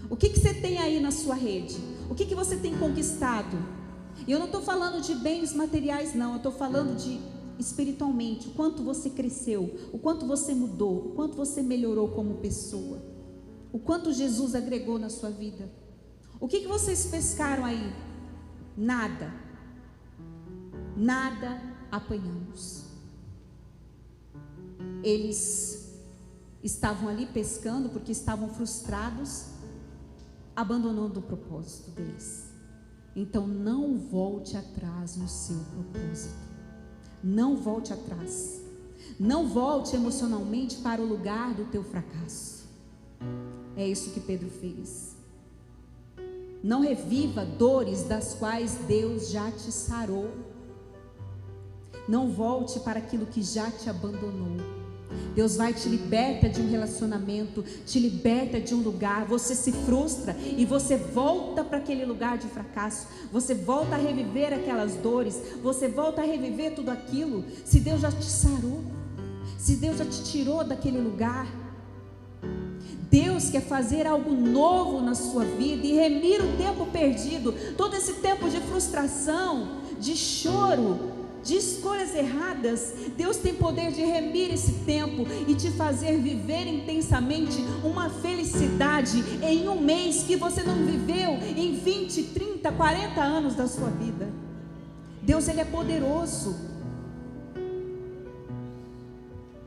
O que você tem aí na sua rede? O que você tem conquistado? E eu não estou falando de bens materiais, não. Eu estou falando de espiritualmente. O quanto você cresceu, o quanto você mudou, o quanto você melhorou como pessoa, o quanto Jesus agregou na sua vida. O que vocês pescaram aí? Nada. Nada apanhamos. Eles estavam ali pescando porque estavam frustrados, abandonando o propósito deles. Então não volte atrás no seu propósito. Não volte atrás. Não volte emocionalmente para o lugar do teu fracasso. É isso que Pedro fez. Não reviva dores das quais Deus já te sarou. Não volte para aquilo que já te abandonou. Deus vai te liberta de um relacionamento, te liberta de um lugar. Você se frustra e você volta para aquele lugar de fracasso. Você volta a reviver aquelas dores. Você volta a reviver tudo aquilo. Se Deus já te sarou, se Deus já te tirou daquele lugar, Deus quer fazer algo novo na sua vida e remir o tempo perdido. Todo esse tempo de frustração, de choro, de escolhas erradas, Deus tem poder de remir esse tempo e te fazer viver intensamente uma felicidade em um mês que você não viveu em 20, 30, 40 anos da sua vida. Deus, Ele é poderoso.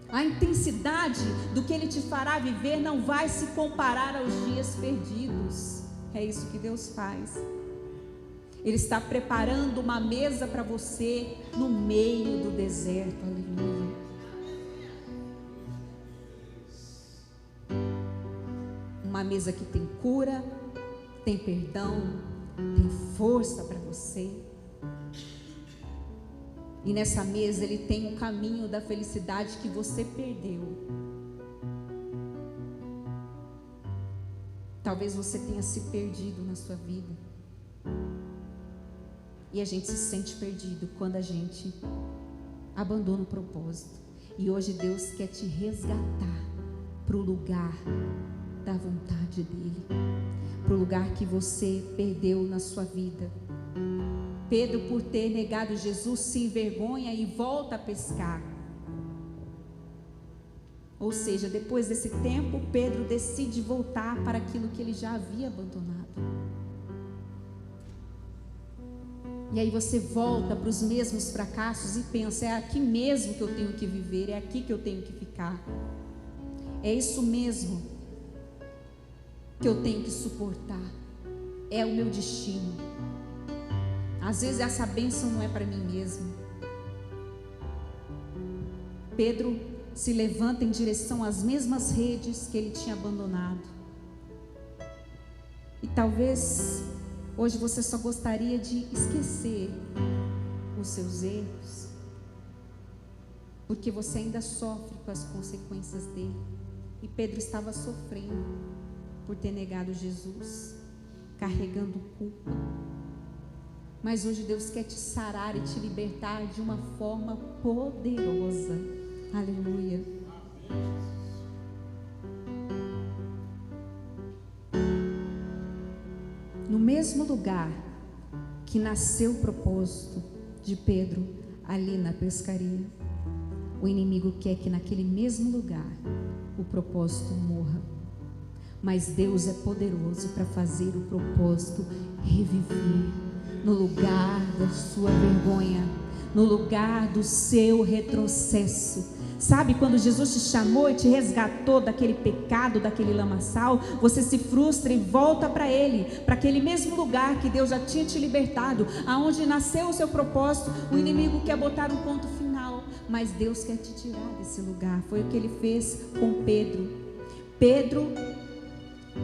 A intensidade do que Ele te fará viver não vai se comparar aos dias perdidos. É isso que Deus faz. Ele está preparando uma mesa para você no meio do deserto. Aleluia. Uma mesa que tem cura, tem perdão, tem força para você. E nessa mesa Ele tem o caminho da felicidade que você perdeu. Talvez você tenha se perdido na sua vida. E a gente se sente perdido quando a gente abandona o propósito. E hoje Deus quer te resgatar para o lugar da vontade dEle, para o lugar que você perdeu na sua vida. Pedro, por ter negado Jesus, se envergonha e volta a pescar. Ou seja, depois desse tempo, Pedro decide voltar para aquilo que ele já havia abandonado. E aí você volta para os mesmos fracassos e pensa: é aqui mesmo que eu tenho que viver, é aqui que eu tenho que ficar. É isso mesmo que eu tenho que suportar. É o meu destino. Às vezes essa bênção não é para mim mesmo. Pedro se levanta em direção às mesmas redes que ele tinha abandonado. E talvez hoje você só gostaria de esquecer os seus erros, porque você ainda sofre com as consequências dele. E Pedro estava sofrendo por ter negado Jesus, carregando culpa. Mas hoje Deus quer te sarar e te libertar de uma forma poderosa. Aleluia. No mesmo lugar que nasceu o propósito de Pedro, ali na pescaria, o inimigo quer que naquele mesmo lugar o propósito morra. Mas Deus é poderoso para fazer o propósito reviver. No lugar da sua vergonha, no lugar do seu retrocesso. Sabe, quando Jesus te chamou e te resgatou daquele pecado, daquele lamaçal, você se frustra e volta para Ele, para aquele mesmo lugar que Deus já tinha te libertado, aonde nasceu o seu propósito. O inimigo quer botar um ponto final, mas Deus quer te tirar desse lugar. Foi o que Ele fez com Pedro. Pedro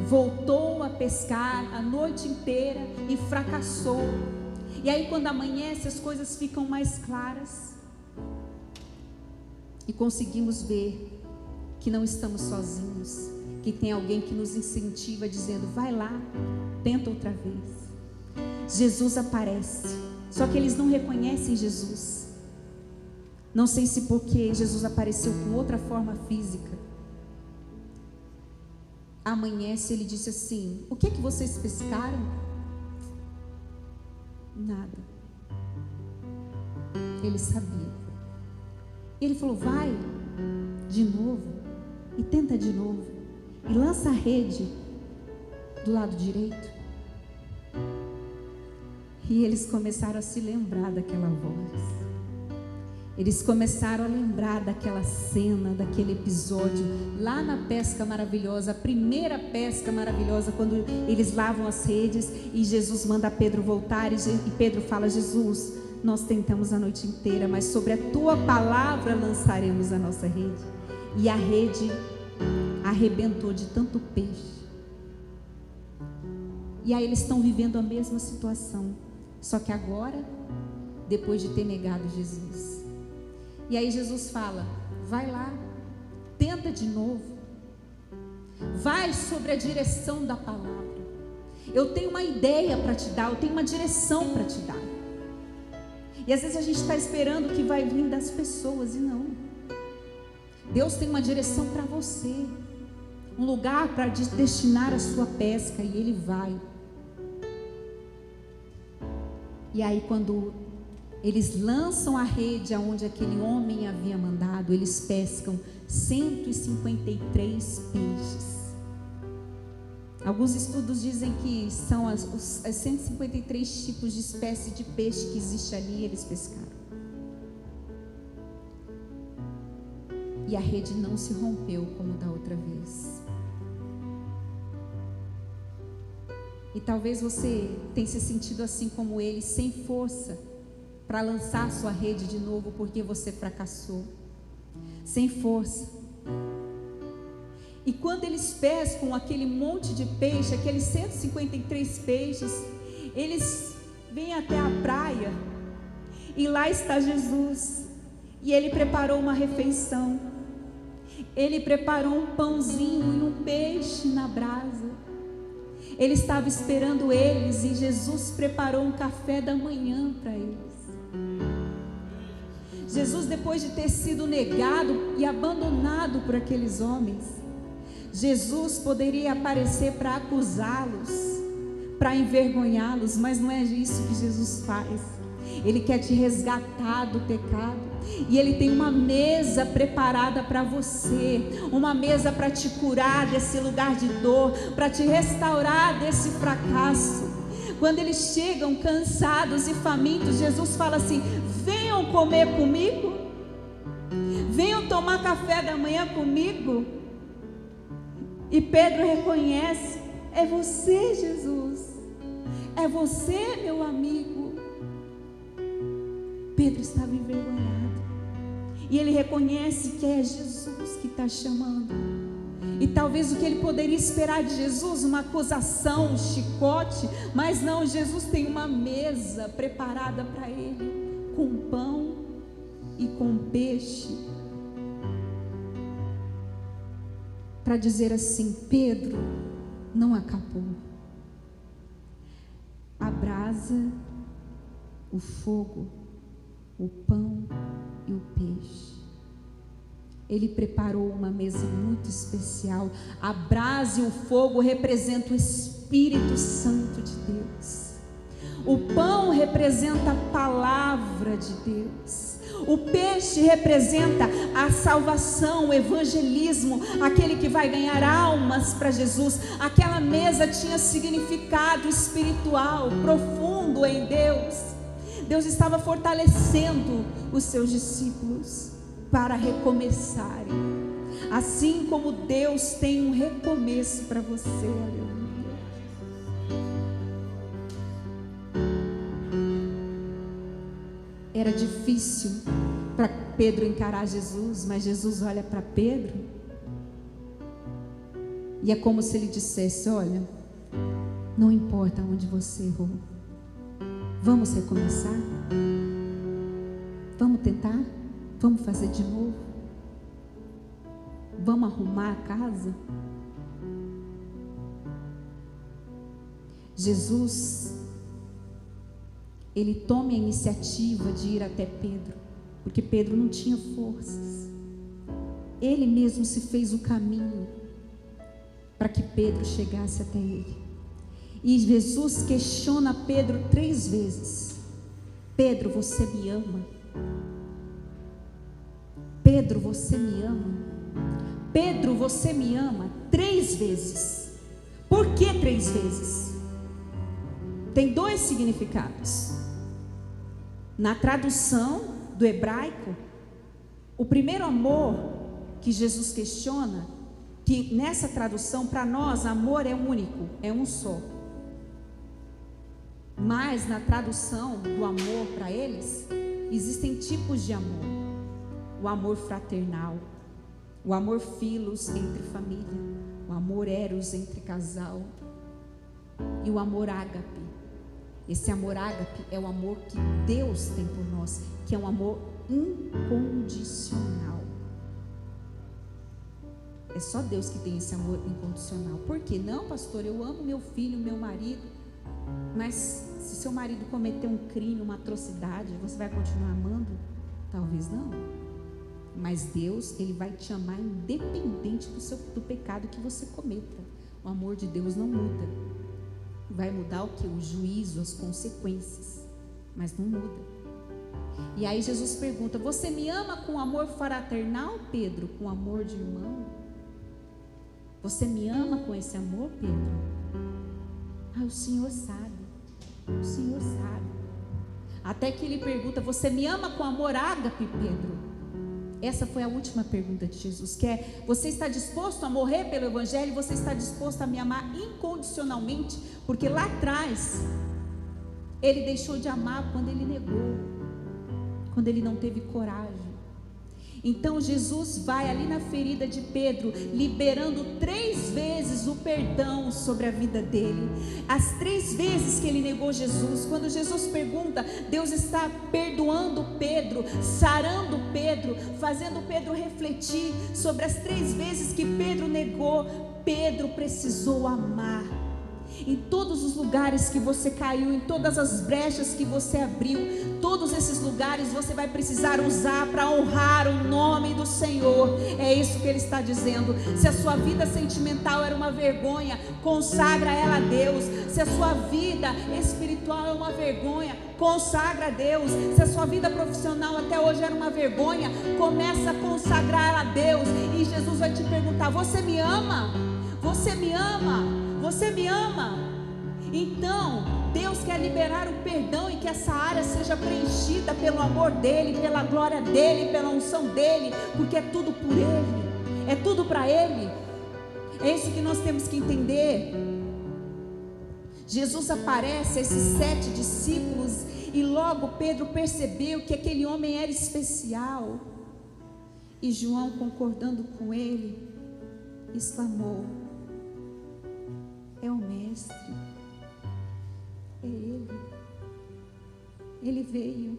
voltou a pescar a noite inteira e fracassou. E aí, quando amanhece, as coisas ficam mais claras e conseguimos ver que não estamos sozinhos, que tem alguém que nos incentiva, dizendo: vai lá, tenta outra vez. Jesus aparece, só que eles não reconhecem Jesus. Não sei se porque Jesus apareceu com outra forma física. Amanhece, ele disse assim: o que é que vocês pescaram? Nada. Ele sabia. Ele falou: vai de novo e tenta de novo e lança a rede do lado direito. E eles começaram a se lembrar daquela voz. Eles começaram a lembrar daquela cena, daquele episódio lá na pesca maravilhosa, a primeira pesca maravilhosa, quando eles lavam as redes e Jesus manda Pedro voltar, e Pedro fala: Jesus, nós tentamos a noite inteira, mas sobre a tua palavra lançaremos a nossa rede. E a rede arrebentou de tanto peixe. E aí eles estão vivendo a mesma situação, só que agora, depois de ter negado Jesus. E aí Jesus fala: vai lá, tenta de novo, vai sobre a direção da palavra. Eu tenho uma ideia para te dar, eu tenho uma direção para te dar. E às vezes a gente está esperando que vai vir das pessoas, e não. Deus tem uma direção para você, um lugar para destinar a sua pesca, e Ele vai. E aí, quando eles lançam a rede aonde aquele homem havia mandado, eles pescam 153 peixes. Alguns estudos dizem que são as 153 tipos de espécie de peixe que existe ali, eles pescaram. E a rede não se rompeu como da outra vez. E talvez você tenha se sentido assim como eles, sem força para lançar sua rede de novo, porque você fracassou, sem força. E quando eles pescam aquele monte de peixe, aqueles 153 peixes, eles vêm até a praia, e lá está Jesus, e Ele preparou uma refeição. Ele preparou um pãozinho e um peixe na brasa. Ele estava esperando eles, e Jesus preparou um café da manhã para eles. Jesus, depois de ter sido negado e abandonado por aqueles homens, Jesus poderia aparecer para acusá-los, para envergonhá-los, mas não é isso que Jesus faz. Ele quer te resgatar do pecado, e Ele tem uma mesa preparada para você, uma mesa para te curar desse lugar de dor, para te restaurar desse fracasso. Quando eles chegam cansados e famintos, Jesus fala assim: venham comer comigo, venham tomar café da manhã comigo. E Pedro reconhece: é você, Jesus, é você, meu amigo. Pedro estava envergonhado, e ele reconhece que é Jesus que está chamando. E talvez o que ele poderia esperar de Jesus, uma acusação, um chicote, mas não, Jesus tem uma mesa preparada para ele, com pão e com peixe, para dizer assim: Pedro, não acabou. A brasa, o fogo, o pão e o peixe. Ele preparou uma mesa muito especial. A brasa e o fogo representam o Espírito Santo de Deus. O pão representa a palavra de Deus. O peixe representa a salvação, o evangelismo, aquele que vai ganhar almas para Jesus. Aquela mesa tinha significado espiritual profundo em Deus. Deus estava fortalecendo os seus discípulos para recomeçarem. Assim como Deus tem um recomeço para você, aleluia. Era difícil para Pedro encarar Jesus, mas Jesus olha para Pedro e é como se ele dissesse: olha, não importa onde você errou, vamos recomeçar? Vamos tentar? Vamos fazer de novo? Vamos arrumar a casa? Jesus, ele toma a iniciativa de ir até Pedro, porque Pedro não tinha forças. Ele mesmo se fez o caminho para que Pedro chegasse até ele. E Jesus questiona Pedro 3 vezes: Pedro, você me ama? Pedro, você me ama? Pedro, você me ama? 3 vezes. Por que 3 vezes? Tem 2 significados. Na tradução do hebraico, o primeiro amor que Jesus questiona, que nessa tradução, para nós, amor é único, é um só. Mas na tradução do amor para eles, existem tipos de amor. O amor fraternal, o amor filos entre família, o amor eros entre casal e o amor ágape. Esse amor ágape é o amor que Deus tem por nós, que é um amor incondicional. É só Deus que tem esse amor incondicional. Por quê? Não, pastor, eu amo meu filho, meu marido, mas se seu marido cometer um crime, uma atrocidade, você vai continuar amando? Talvez não. Mas Deus, ele vai te amar independente do pecado que você cometa. O amor de Deus não muda. Vai mudar o que? O juízo, as consequências, mas não muda. E aí Jesus pergunta: você me ama com amor fraternal, Pedro? Com amor de irmão? Você me ama com esse amor, Pedro? Ah, o Senhor sabe. O Senhor sabe. Até que ele pergunta: você me ama com amor ágape, Pedro? Essa foi a última pergunta de Jesus, que é: você está disposto a morrer pelo Evangelho? Você está disposto a me amar incondicionalmente? Porque lá atrás, ele deixou de amar quando ele negou, quando ele não teve coragem. Então Jesus vai ali na ferida de Pedro, liberando 3 vezes o perdão sobre a vida dele. As 3 vezes que ele negou Jesus, quando Jesus pergunta, Deus está perdoando Pedro, sarando Pedro, fazendo Pedro refletir sobre as 3 vezes que Pedro negou. Pedro precisou amar. Em todos os lugares que você caiu, em todas as brechas que você abriu, todos esses lugares você vai precisar usar para honrar o nome do Senhor. É isso que ele está dizendo. Se a sua vida sentimental era uma vergonha, consagra ela a Deus. Se a sua vida espiritual é uma vergonha, consagra a Deus. Se a sua vida profissional até hoje era uma vergonha, começa a consagrar ela a Deus. E Jesus vai te perguntar: você me ama? Você me ama? Você me ama? Então, Deus quer liberar o perdão e que essa área seja preenchida pelo amor dEle, pela glória dEle, pela unção dEle, porque é tudo por Ele, é tudo para Ele. É isso que nós temos que entender. Jesus aparece a esses 7 discípulos e logo Pedro percebeu que aquele homem era especial. E João, concordando com ele, exclamou: é o Mestre, é Ele veio.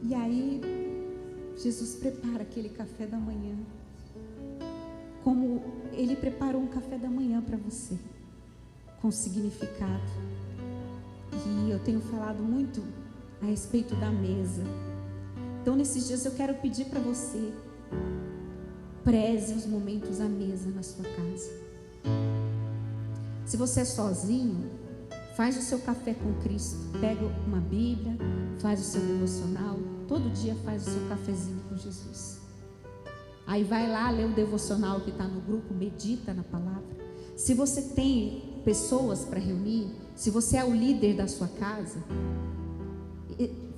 E aí Jesus prepara aquele café da manhã, como Ele preparou um café da manhã para você, com significado. E eu tenho falado muito a respeito da mesa. Então nesses dias eu quero pedir para você: preze os momentos à mesa na sua casa. Se você é sozinho, faz o seu café com Cristo, pega uma Bíblia, faz o seu devocional, todo dia faz o seu cafezinho com Jesus. Aí vai lá ler o devocional que está no grupo, medita na palavra. Se você tem pessoas para reunir, se você é o líder da sua casa,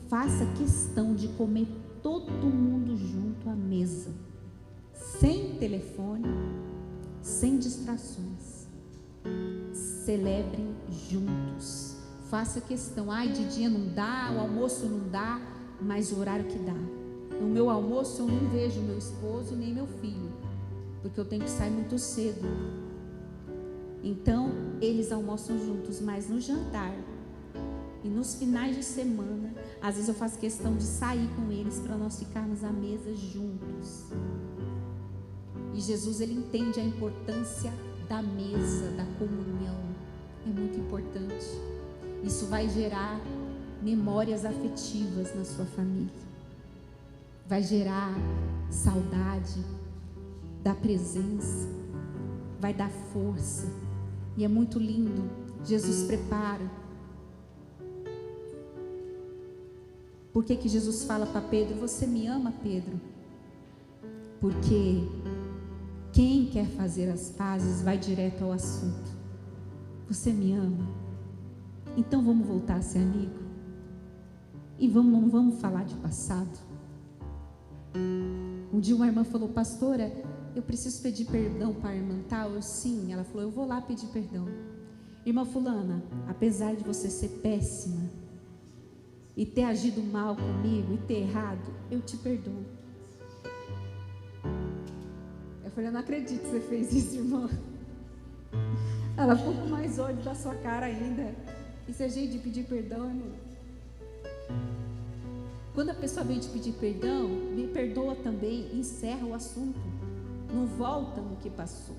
faça questão de comer todo mundo junto à mesa, sem telefone, sem distrações. Celebrem juntos. Faça questão. Ai, de dia não dá, o almoço não dá, mas o horário que dá. No meu almoço eu não vejo meu esposo nem meu filho, porque eu tenho que sair muito cedo. Então eles almoçam juntos, mas no jantar e nos finais de semana, às vezes eu faço questão de sair com eles para nós ficarmos à mesa juntos. E Jesus, ele entende a importância da mesa, da comunhão. É muito importante. Isso vai gerar memórias afetivas na sua família. Vai gerar saudade da presença. Vai dar força. E é muito lindo. Jesus prepara. Por que Jesus fala para Pedro: você me ama, Pedro? Porque quem quer fazer as pazes vai direto ao assunto. Você me ama? Então vamos voltar a ser amigo? E não vamos falar de passado? Um dia uma irmã falou: pastora, eu preciso pedir perdão para a irmã tal. Eu, sim. Ela falou: eu vou lá pedir perdão. Irmã fulana, apesar de você ser péssima e ter agido mal comigo e ter errado, eu te perdoo. Eu falei: eu não acredito que você fez isso, irmã. Ela ficou com mais ódio da sua cara ainda. Isso é jeito de pedir perdão, irmão. Quando a pessoa vem te pedir perdão, me perdoa também, encerra o assunto, não volta no que passou.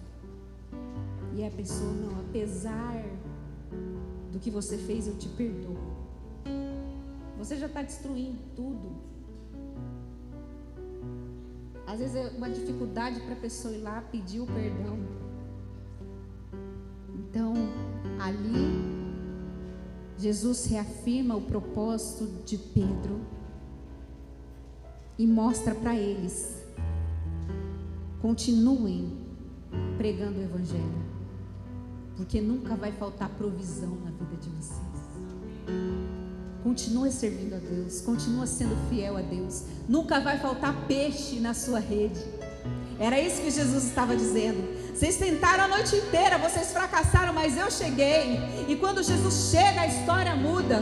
E a pessoa: não, apesar do que você fez, eu te perdoo. Você já está destruindo tudo. Às vezes é uma dificuldade para a pessoa ir lá pedir o perdão. Então, ali, Jesus reafirma o propósito de Pedro e mostra para eles: continuem pregando o Evangelho, porque nunca vai faltar provisão na vida de vocês. Continue servindo a Deus, continue sendo fiel a Deus. Nunca vai faltar peixe na sua rede. Era isso que Jesus estava dizendo. Vocês tentaram a noite inteira, vocês fracassaram, mas eu cheguei. E quando Jesus chega, a história muda.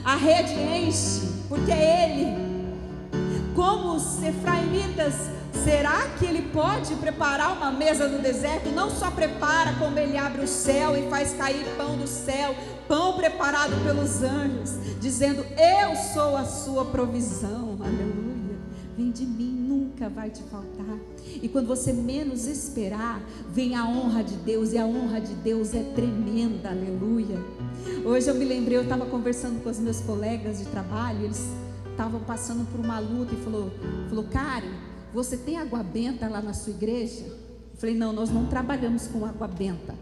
A rede enche, porque é Ele. Como os efraimitas, será que Ele pode preparar uma mesa no deserto? Não só prepara, como Ele abre o céu e faz cair pão do céu, pão preparado pelos anjos, dizendo: eu sou a sua provisão. Aleluia. Vem de mim, nunca vai te faltar. E quando você menos esperar, vem a honra de Deus, e a honra de Deus é tremenda. Aleluia. Hoje eu me lembrei, eu estava conversando com os meus colegas de trabalho, eles estavam passando por uma luta, e falou: Karen, você tem água benta lá na sua igreja? Eu falei: não, nós não trabalhamos com água benta,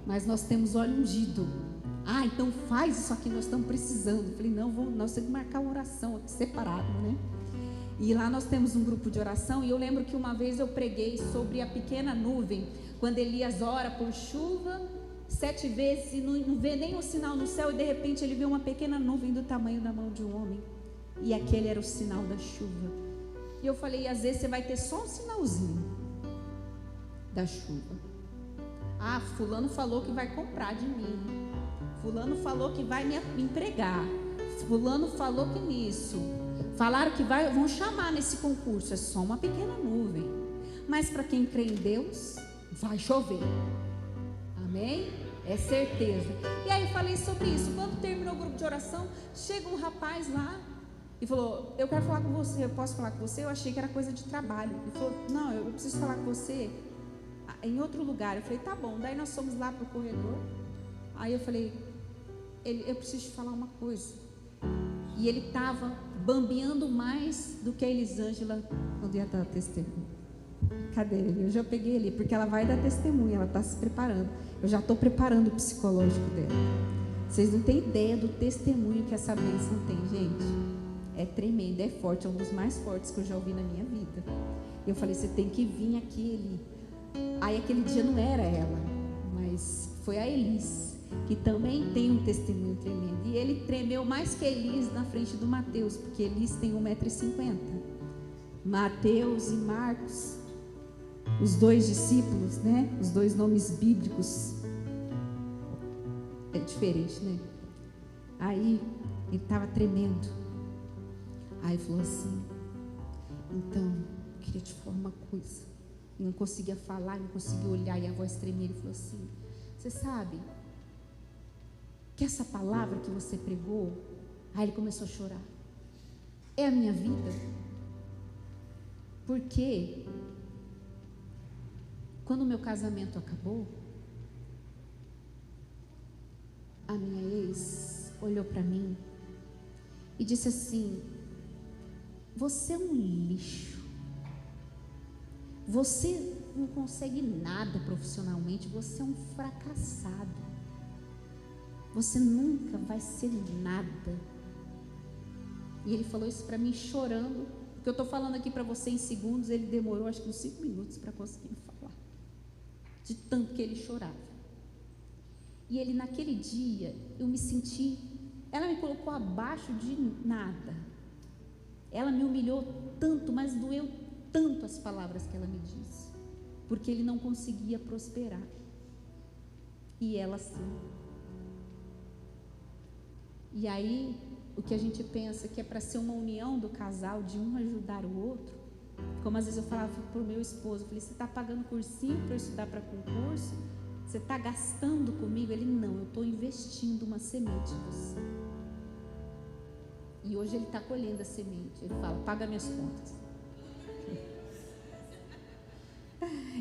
mas nós temos óleo ungido. Ah, então faz isso aqui, nós estamos precisando. Eu falei: não, nós temos que marcar uma oração aqui separado, né? E lá nós temos um grupo de oração. E eu lembro que uma vez eu preguei sobre a pequena nuvem, quando Elias ora por chuva 7 vezes e não vê nenhum sinal no céu, e de repente ele vê uma pequena nuvem do tamanho da mão de um homem, e aquele era o sinal da chuva. E eu falei: às vezes você vai ter só um sinalzinho da chuva. Ah, fulano falou que vai comprar de mim, fulano falou que vai me empregar, fulano falou que nisso, falaram que vão chamar nesse concurso. É só uma pequena nuvem, mas para quem crê em Deus, vai chover. Amém? É certeza. E aí eu falei sobre isso. Quando terminou o grupo de oração, chega um rapaz lá e falou: eu quero falar com você, eu posso falar com você? Eu achei que era coisa de trabalho. Ele falou: não, eu preciso falar com você em outro lugar. Eu falei: tá bom. Daí nós fomos lá para o corredor. Aí eu falei: eu preciso te falar uma coisa. E ele estava bambeando mais do que a Elisângela quando ia dar testemunho. Cadê ele? Eu já peguei ele, porque ela vai dar testemunho, ela está se preparando. Eu já estou preparando o psicológico dela. Vocês não têm ideia do testemunho que essa bênção tem, gente. É tremendo, é forte, é um dos mais fortes que eu já ouvi na minha vida. Eu falei: você tem que vir aqui, Eli. Aí aquele dia não era ela, mas foi a Elis, que também tem um testemunho tremendo. E ele tremeu mais que Elis na frente do Mateus, porque Elis tem 1,50 m. Mateus e Marcos, os dois discípulos, né? Os dois nomes bíblicos. É diferente, né? Aí ele estava tremendo. Aí falou assim: então, eu queria te falar uma coisa. E não conseguia falar, não conseguia olhar, e a voz tremia. Ele falou assim: você sabe que essa palavra que você pregou, aí ele começou a chorar, é a minha vida. Porque quando o meu casamento acabou, a minha ex olhou para mim e disse assim: você é um lixo, você não consegue nada profissionalmente, você é um fracassado, você nunca vai ser nada. E ele falou isso para mim chorando. O que eu estou falando aqui para você em segundos, ele demorou acho que uns 5 minutos para conseguir me falar, de tanto que ele chorava. E ele, naquele dia, eu me senti, ela me colocou abaixo de nada, ela me humilhou tanto, mas doeu tanto as palavras que ela me disse, porque ele não conseguia prosperar, e ela sim. E aí, o que a gente pensa que é para ser uma união do casal, de um ajudar o outro, como às vezes eu falava para o meu esposo, eu falei: você está pagando cursinho para eu estudar para concurso? Você está gastando comigo? Ele: não, eu estou investindo uma semente em você. E hoje ele está colhendo a semente. Ele fala: paga minhas contas.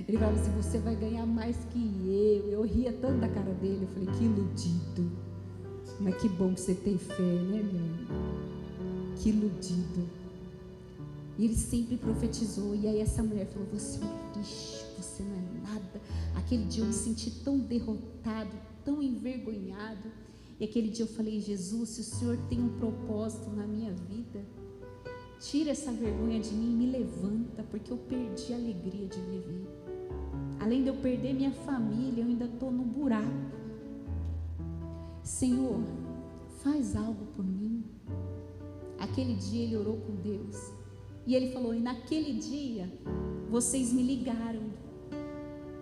Ele falava assim: você vai ganhar mais que eu. Eu ria tanto da cara dele. Eu falei: que iludido. Mas que bom que você tem fé, né, meu? Que iludido. E ele sempre profetizou. E aí essa mulher falou: você é um lixo, você não é nada. Aquele dia eu me senti tão derrotado, tão envergonhado. E aquele dia eu falei: Jesus, se o Senhor tem um propósito na minha vida, tira essa vergonha de mim e me levanta, porque eu perdi a alegria de viver. Além de eu perder minha família, eu ainda estou no buraco. Senhor, faz algo por mim. Aquele dia ele orou com Deus e ele falou: e naquele dia vocês me ligaram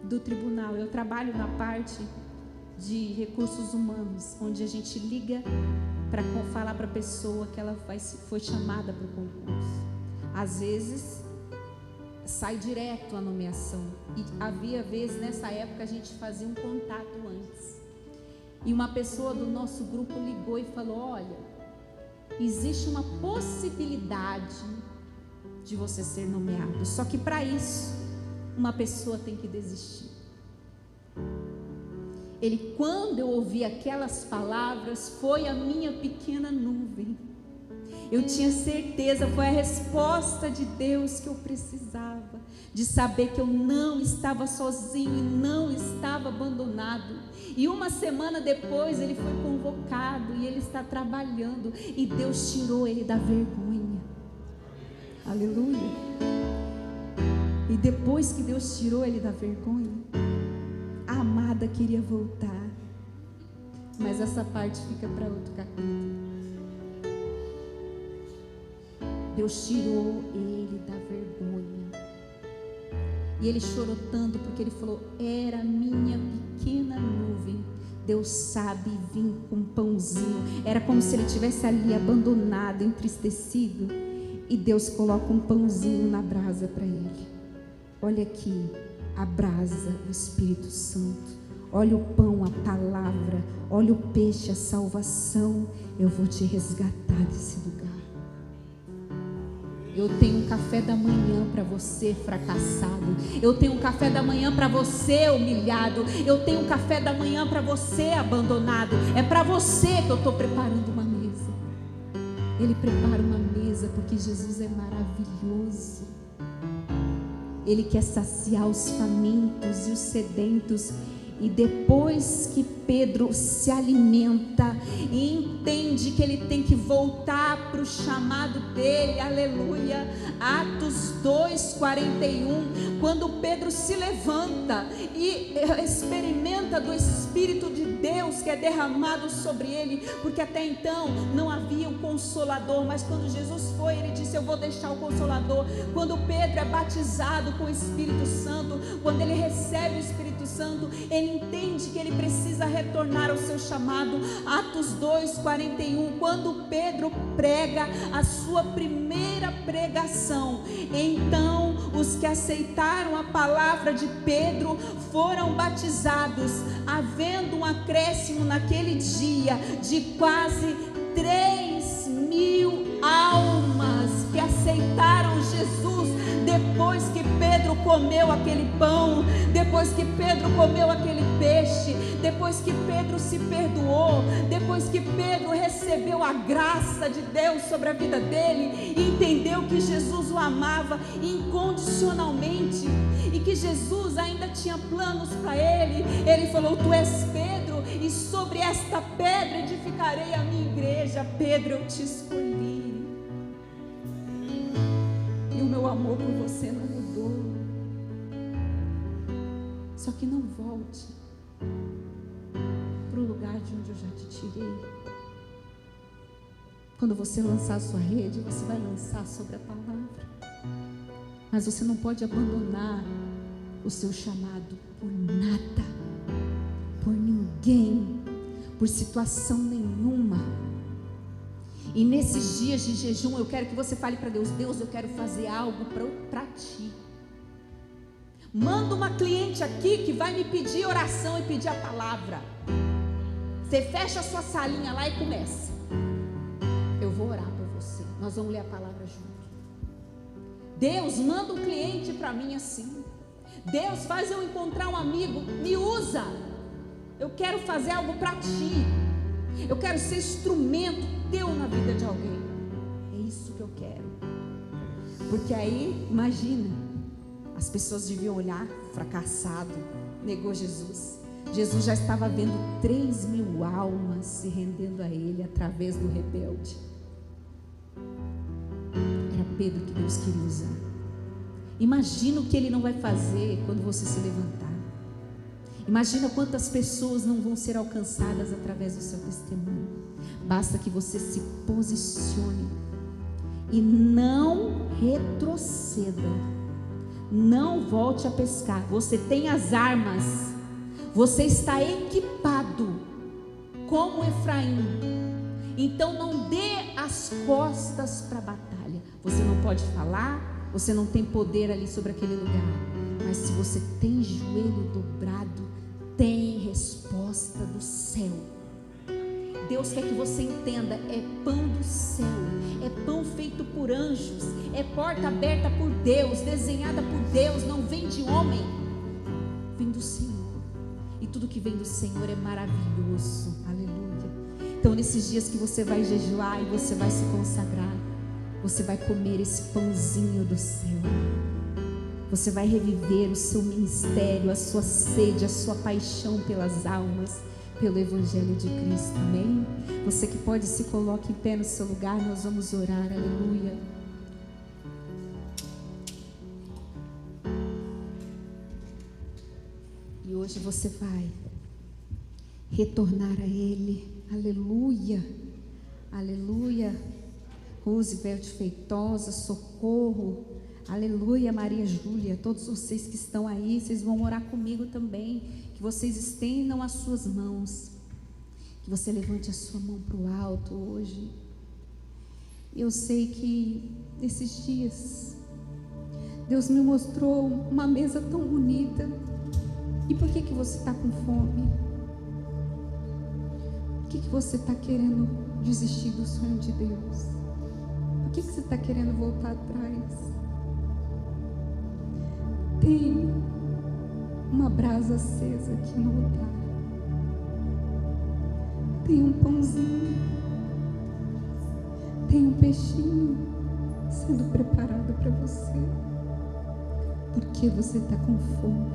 do tribunal. Eu trabalho na parte de recursos humanos, onde a gente liga para falar para a pessoa que ela foi chamada para o concurso. Às vezes sai direto a nomeação, e havia vezes nessa época a gente fazia um contato antes. E uma pessoa do nosso grupo ligou e falou: olha, existe uma possibilidade de você ser nomeado, só que para isso uma pessoa tem que desistir. Ele, quando eu ouvi aquelas palavras, foi a minha pequena nuvem. Eu tinha certeza, foi a resposta de Deus que eu precisava, de saber que eu não estava sozinho e não estava abandonado. E uma semana depois ele foi convocado e ele está trabalhando, e Deus tirou ele da vergonha. Aleluia. E depois que Deus tirou ele da vergonha, a amada queria voltar, mas essa parte fica para outro capítulo. Deus tirou ele da vergonha, e ele chorou tanto, porque ele falou: era minha pequena nuvem. Deus sabe vir com um pãozinho. Era como se ele estivesse ali abandonado, entristecido, e Deus coloca um pãozinho na brasa para ele. Olha aqui, a brasa, o Espírito Santo. Olha o pão, a palavra. Olha o peixe, a salvação. Eu vou te resgatar desse lugar. Eu tenho um café da manhã para você fracassado. Eu tenho um café da manhã para você humilhado. Eu tenho um café da manhã para você abandonado. É para você que eu estou preparando uma mesa. Ele prepara uma mesa porque Jesus é maravilhoso. Ele quer saciar os famintos e os sedentos. E depois que Pedro se alimenta e entende que ele tem que voltar para o chamado dele, aleluia, Atos 2:41, quando Pedro se levanta e experimenta do Espírito de Deus que é derramado sobre ele, porque até então não havia um consolador, mas quando Jesus foi, ele disse: eu vou deixar o consolador. Quando Pedro é batizado com o Espírito Santo, quando ele recebe o Espírito Santo, ele entende que ele precisa retornar ao seu chamado. Atos 2:41, quando Pedro prega a sua primeira pregação, então os que aceitaram a palavra de Pedro foram batizados, havendo um acréscimo naquele dia de quase 3.000 almas que aceitaram Jesus depois que Pedro comeu aquele pão, depois que Pedro comeu aquele peixe, depois que Pedro se perdoou, depois que Pedro recebeu a graça de Deus sobre a vida dele, e entendeu que Jesus o amava incondicionalmente e que Jesus ainda tinha planos para ele. Ele falou: tu és Pedro, e sobre esta pedra edificarei a minha igreja. Pedro, eu te escolhi, e o meu amor por você não mudou. Só que não volte para o lugar de onde eu já te tirei. Quando você lançar a sua rede, você vai lançar sobre a palavra, mas você não pode abandonar o seu chamado por nada, por ninguém, por situação nenhuma. E nesses dias de jejum, eu quero que você fale para Deus: Deus, eu quero fazer algo para ti. Manda uma cliente aqui que vai me pedir oração e pedir a palavra. Você fecha a sua salinha lá e começa. Eu vou orar por você, nós vamos ler a palavra junto. Deus, manda um cliente para mim assim. Deus, faz eu encontrar um amigo, me usa. Eu quero fazer algo para ti. Eu quero ser instrumento teu na vida de alguém. É isso que eu quero. Porque aí, imagina, as pessoas deviam olhar: fracassado, negou Jesus. Jesus já estava vendo 3.000 almas se rendendo a ele através do rebelde. Era Pedro que Deus queria usar. Imagina o que ele não vai fazer quando você se levantar. Imagina quantas pessoas não vão ser alcançadas através do seu testemunho. Basta que você se posicione e não retroceda. Não volte a pescar. Você tem as armas, você está equipado como Efraim. Então não dê as costas para a batalha. Você não pode falar, você não tem poder ali sobre aquele lugar, mas se você tem joelho dobrado, tem resposta do céu. Deus quer que você entenda: é pão do céu, é pão feito por anjos, é porta aberta por Deus, desenhada por Deus, não vem de homem, vem do Senhor. E tudo que vem do Senhor é maravilhoso, aleluia. Então nesses dias que você vai jejuar e você vai se consagrar, você vai comer esse pãozinho do céu. Você vai reviver o seu ministério, a sua sede, a sua paixão pelas almas, pelo Evangelho de Cristo, amém? Você que pode, se coloque em pé no seu lugar, nós vamos orar, aleluia. E hoje você vai retornar a Ele, aleluia, aleluia. Roosevelt Feitosa, Socorro, aleluia, Maria Júlia, todos vocês que estão aí, vocês vão orar comigo também. Que vocês estendam as suas mãos, que você levante a sua mão para o alto hoje. Eu sei que nesses dias Deus me mostrou uma mesa tão bonita. E por que você está com fome? Por que você está querendo desistir do sonho de Deus? Por que você está querendo voltar atrás? Tem uma brasa acesa aqui no altar. Tem um pãozinho. Tem um peixinho sendo preparado para você. Porque você está com fome.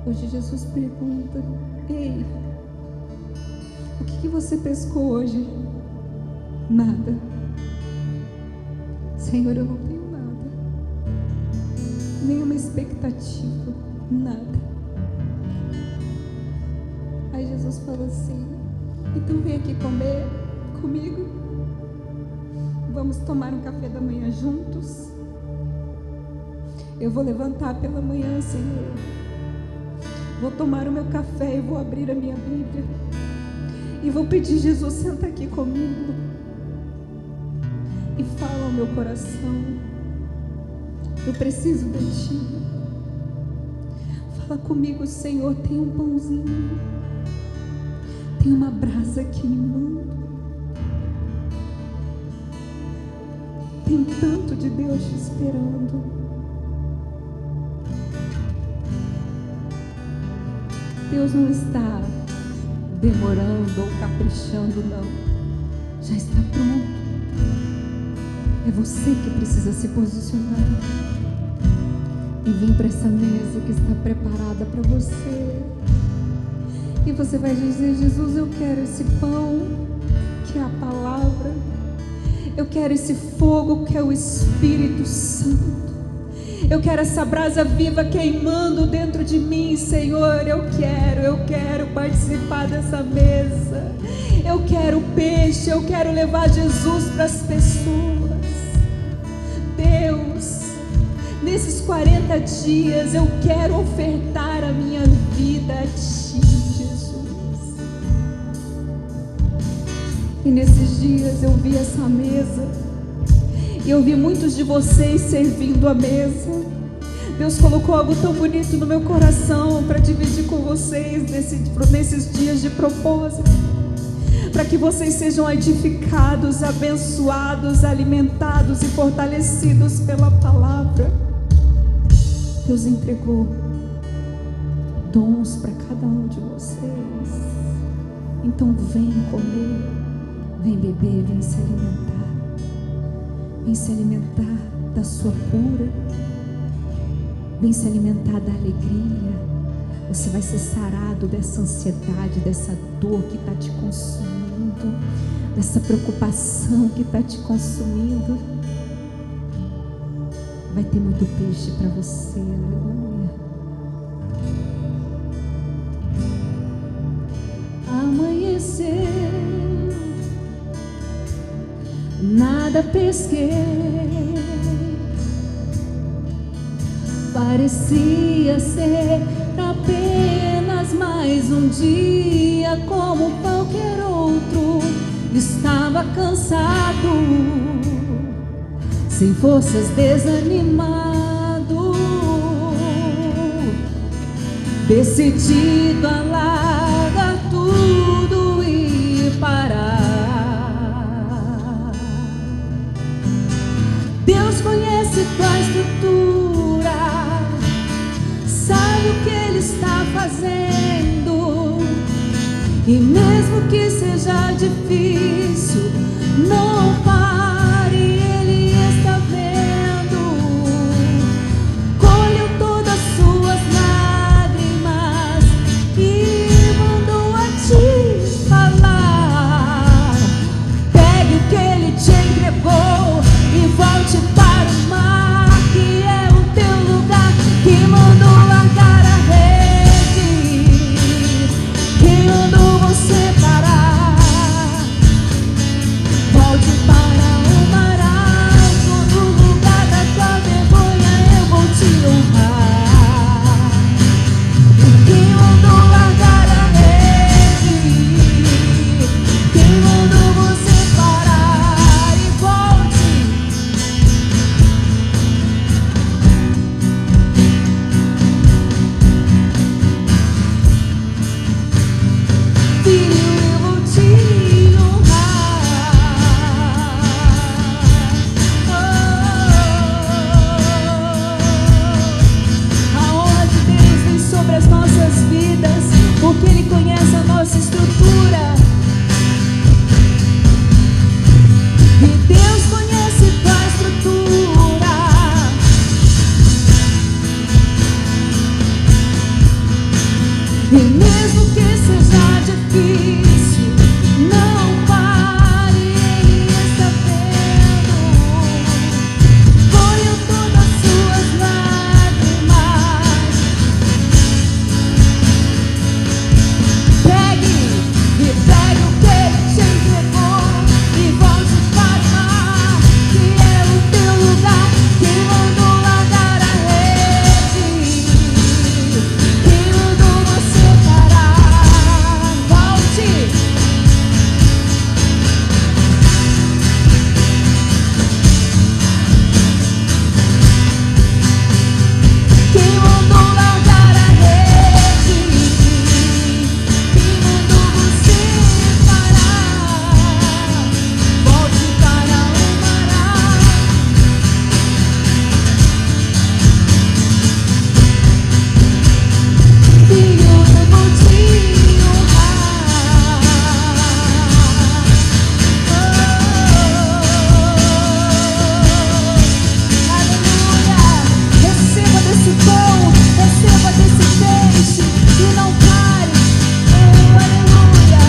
Hoje Jesus pergunta: ei, o que você pescou hoje? Nada. Senhor, eu não tenho nada, nenhuma expectativa, nada. Aí Jesus fala assim: então vem aqui comer comigo, vamos tomar um café da manhã juntos. Eu vou levantar pela manhã, Senhor, vou tomar o meu café e vou abrir a minha Bíblia e vou pedir: Jesus, senta aqui comigo e fala ao meu coração. Eu preciso de Ti. Fala comigo, Senhor. Tem um pãozinho, tem uma brasa queimando, tem tanto de Deus te esperando. Deus não está demorando ou caprichando, não. Já está pronto. É você que precisa se posicionar e vir para essa mesa que está preparada para você. E você vai dizer: Jesus, eu quero esse pão, que é a palavra. Eu quero esse fogo, que é o Espírito Santo. Eu quero essa brasa viva queimando dentro de mim, Senhor. Eu quero participar dessa mesa. Eu quero peixe, eu quero levar Jesus para as pessoas. Deus, nesses 40 dias eu quero ofertar a minha vida a Ti, Jesus. E nesses dias eu vi essa mesa, e eu vi muitos de vocês servindo a mesa. Deus colocou algo tão bonito no meu coração para dividir com vocês nesses dias de propósito, para que vocês sejam edificados, abençoados, alimentados e fortalecidos pela palavra. Deus entregou dons para cada um de vocês. Então vem comer, vem beber, vem se alimentar. Vem se alimentar da sua cura. Vem se alimentar da alegria. Você vai ser sarado dessa ansiedade, dessa dor que está te consumindo, dessa preocupação que está te consumindo. Vai ter muito peixe para você, aleluia. Amanheceu, nada pesquei, parecia ser apenas mais um dia como qualquer outro. Estava cansado, sem forças, desanimado, decidido a largar tudo e parar. Deus conhece tua estrutura, sabe o que Ele está fazendo, e mesmo que seja difícil, não pare, Ele está vendo. Colheu todas as suas lágrimas e mandou a te falar. Pegue o que Ele te entregou e volte para o mar, que é o teu lugar, que mandou largar a rede, que mandou você parar. Volte para E mesmo que seja difícil, não pare, Ele está vendo. Ponha todas as suas lágrimas. Pegue o que Ele te entregou e volte para o mar, que é o teu lugar. Quem mandou largar a rede? Quem mandou você parar? Volte. Quem mandou largar a rede? Quem mandou você parar? Volte para o mar. Filho, eu vou te honrar. Aleluia. Receba desse pão, receba desse peixe e não pare. Aleluia.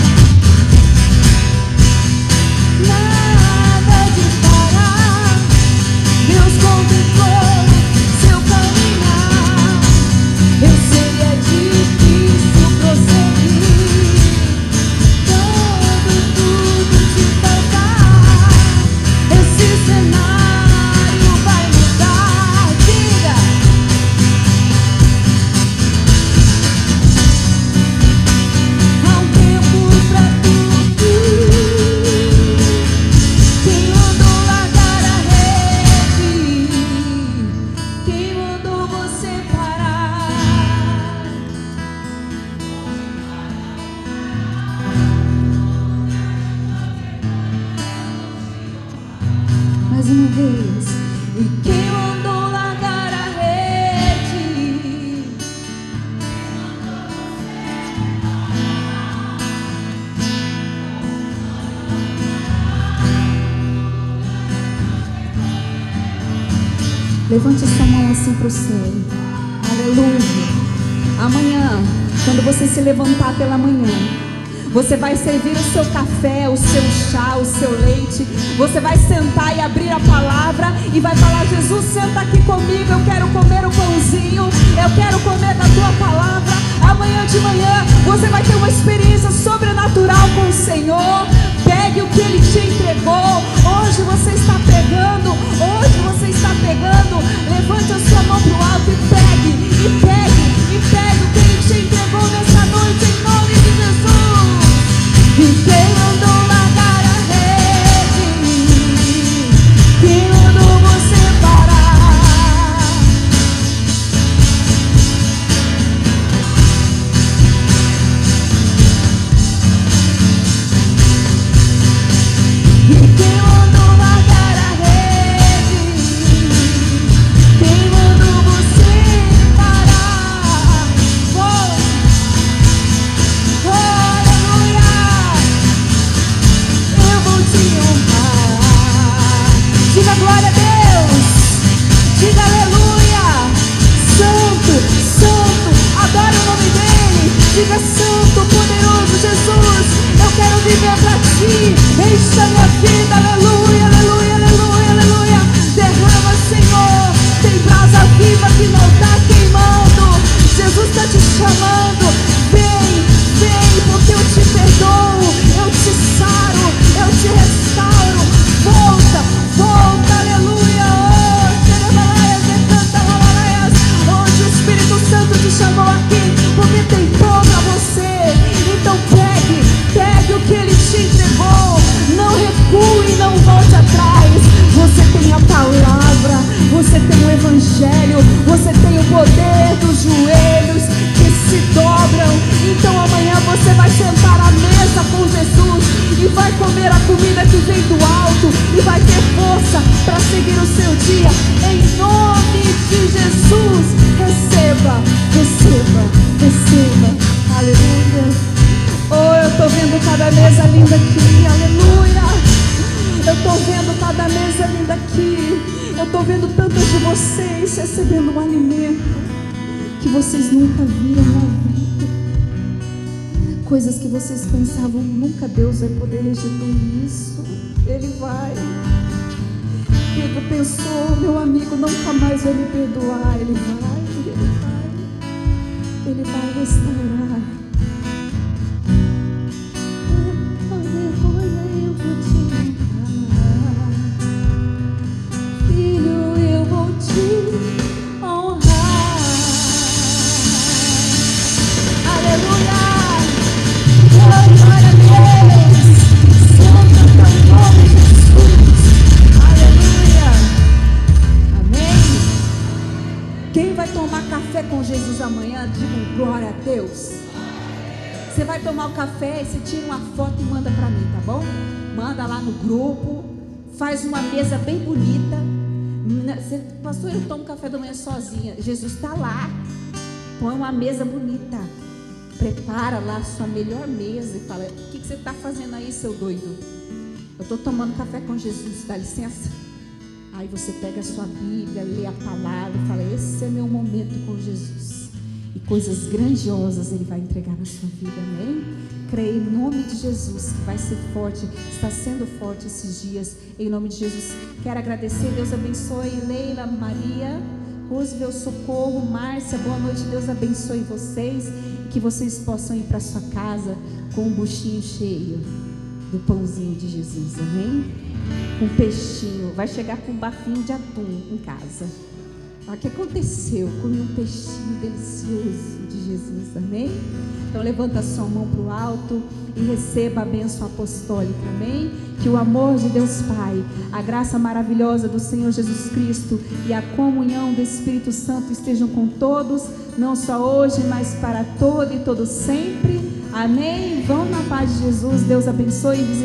Nada de parar. Deus contemplou seu caminhar. Eu sei é difícil prosseguir quando tudo te faltar. Esse cenário vai mudar. Diga. Há um tempo pra tudo. Quem mandou largar a rede? Quem mandou você parar? Mais uma vez. E quem mandou largar a rede? Levante essa mão assim para o céu. Aleluia. Amanhã, quando você se levantar pela manhã, você vai servir o seu café, o seu chá, o seu leite. Você vai sentar e abrir a palavra e vai falar: Jesus, senta aqui comigo, eu quero comer o pãozinho, eu quero comer da tua palavra. Amanhã de manhã você vai ter uma experiência sobrenatural com o Senhor. Pegue o que Ele te entregou. Hoje você está pegando, hoje você está pegando. Levante a sua mão para o alto e pegue, e pegue, e pegue o que Ele te entregou nessa noite, em nome de Jesus. E quem mandou largar a rede? Quem mandou você parar? E quem mandou largar a rede? Quem mandou você parar? Oh, aleluia! Eu vou te honrar. Diga glória a Deus. Diga aleluia. Santo, santo. Adore o nome dele. Diga santo, poderoso Jesus. Eu quero viver pra ti. Enche a minha vida. Aleluia, aleluia, aleluia, aleluia. Derrama, Senhor. Tem brasa viva que não está queimando. Jesus está te chamando. Vem, vem, porque eu te perdoo. Eu te saro, eu te restauro. Volta, volta, aleluia. Hoje o Espírito Santo te chamou aqui porque tem pão pra você. Então pegue, pegue o que Ele te entregou. Não recue, não volte atrás. Você tem a palavra, você tem o Evangelho, você tem o poder dos joelhos que se dobram. Então amanhã você vai sentar à mesa com Jesus e vai comer a comida que vem do alto e vai ter força para seguir o seu dia. Em nome de Jesus, receba, receba, receba. Aleluia. Oh, eu estou vendo cada mesa linda aqui. Aleluia. Eu estou vendo cada mesa linda aqui. Eu estou vendo tantas de vocês recebendo um alimento que vocês nunca viram na vida. Coisas que vocês pensavam, nunca Deus vai poder restituir isso. Ele vai. Pedro pensou, meu amigo nunca mais vai me perdoar. Ele vai restaurar. Aleluia, eu vou te honrar. Filho, eu vou te honrar. Aleluia. Glória a Deus. Santo é o nome de Jesus. Aleluia. Amém. Quem vai tomar café com Jesus amanhã, diga glória a Deus. Você vai tomar o café e você tira uma foto e manda para mim, tá bom? Manda lá no grupo, faz uma mesa bem bonita. Pastor, eu tomo café da manhã sozinha. Jesus está lá. Põe uma mesa bonita. Prepara lá a sua melhor mesa e fala: o que você está fazendo aí, seu doido? Eu estou tomando café com Jesus, dá licença? Aí você pega a sua Bíblia, lê a palavra e fala: esse é meu momento com Jesus. E coisas grandiosas Ele vai entregar na sua vida, amém? Creio em nome de Jesus que vai ser forte, está sendo forte esses dias, em nome de Jesus. Quero agradecer, Deus abençoe Leila, Maria, Roosevelt, Socorro, Márcia, boa noite, Deus abençoe vocês, e que vocês possam ir para sua casa com um buchinho cheio do pãozinho de Jesus, amém? Um peixinho, vai chegar com um bafinho de atum em casa. O que aconteceu? Comi um peixinho delicioso de Jesus, amém? Então levanta a sua mão para o alto e receba a bênção apostólica, amém? Que o amor de Deus Pai, a graça maravilhosa do Senhor Jesus Cristo e a comunhão do Espírito Santo estejam com todos, não só hoje, mas para todo e todo sempre, amém? Vão na paz de Jesus, Deus abençoe e visite.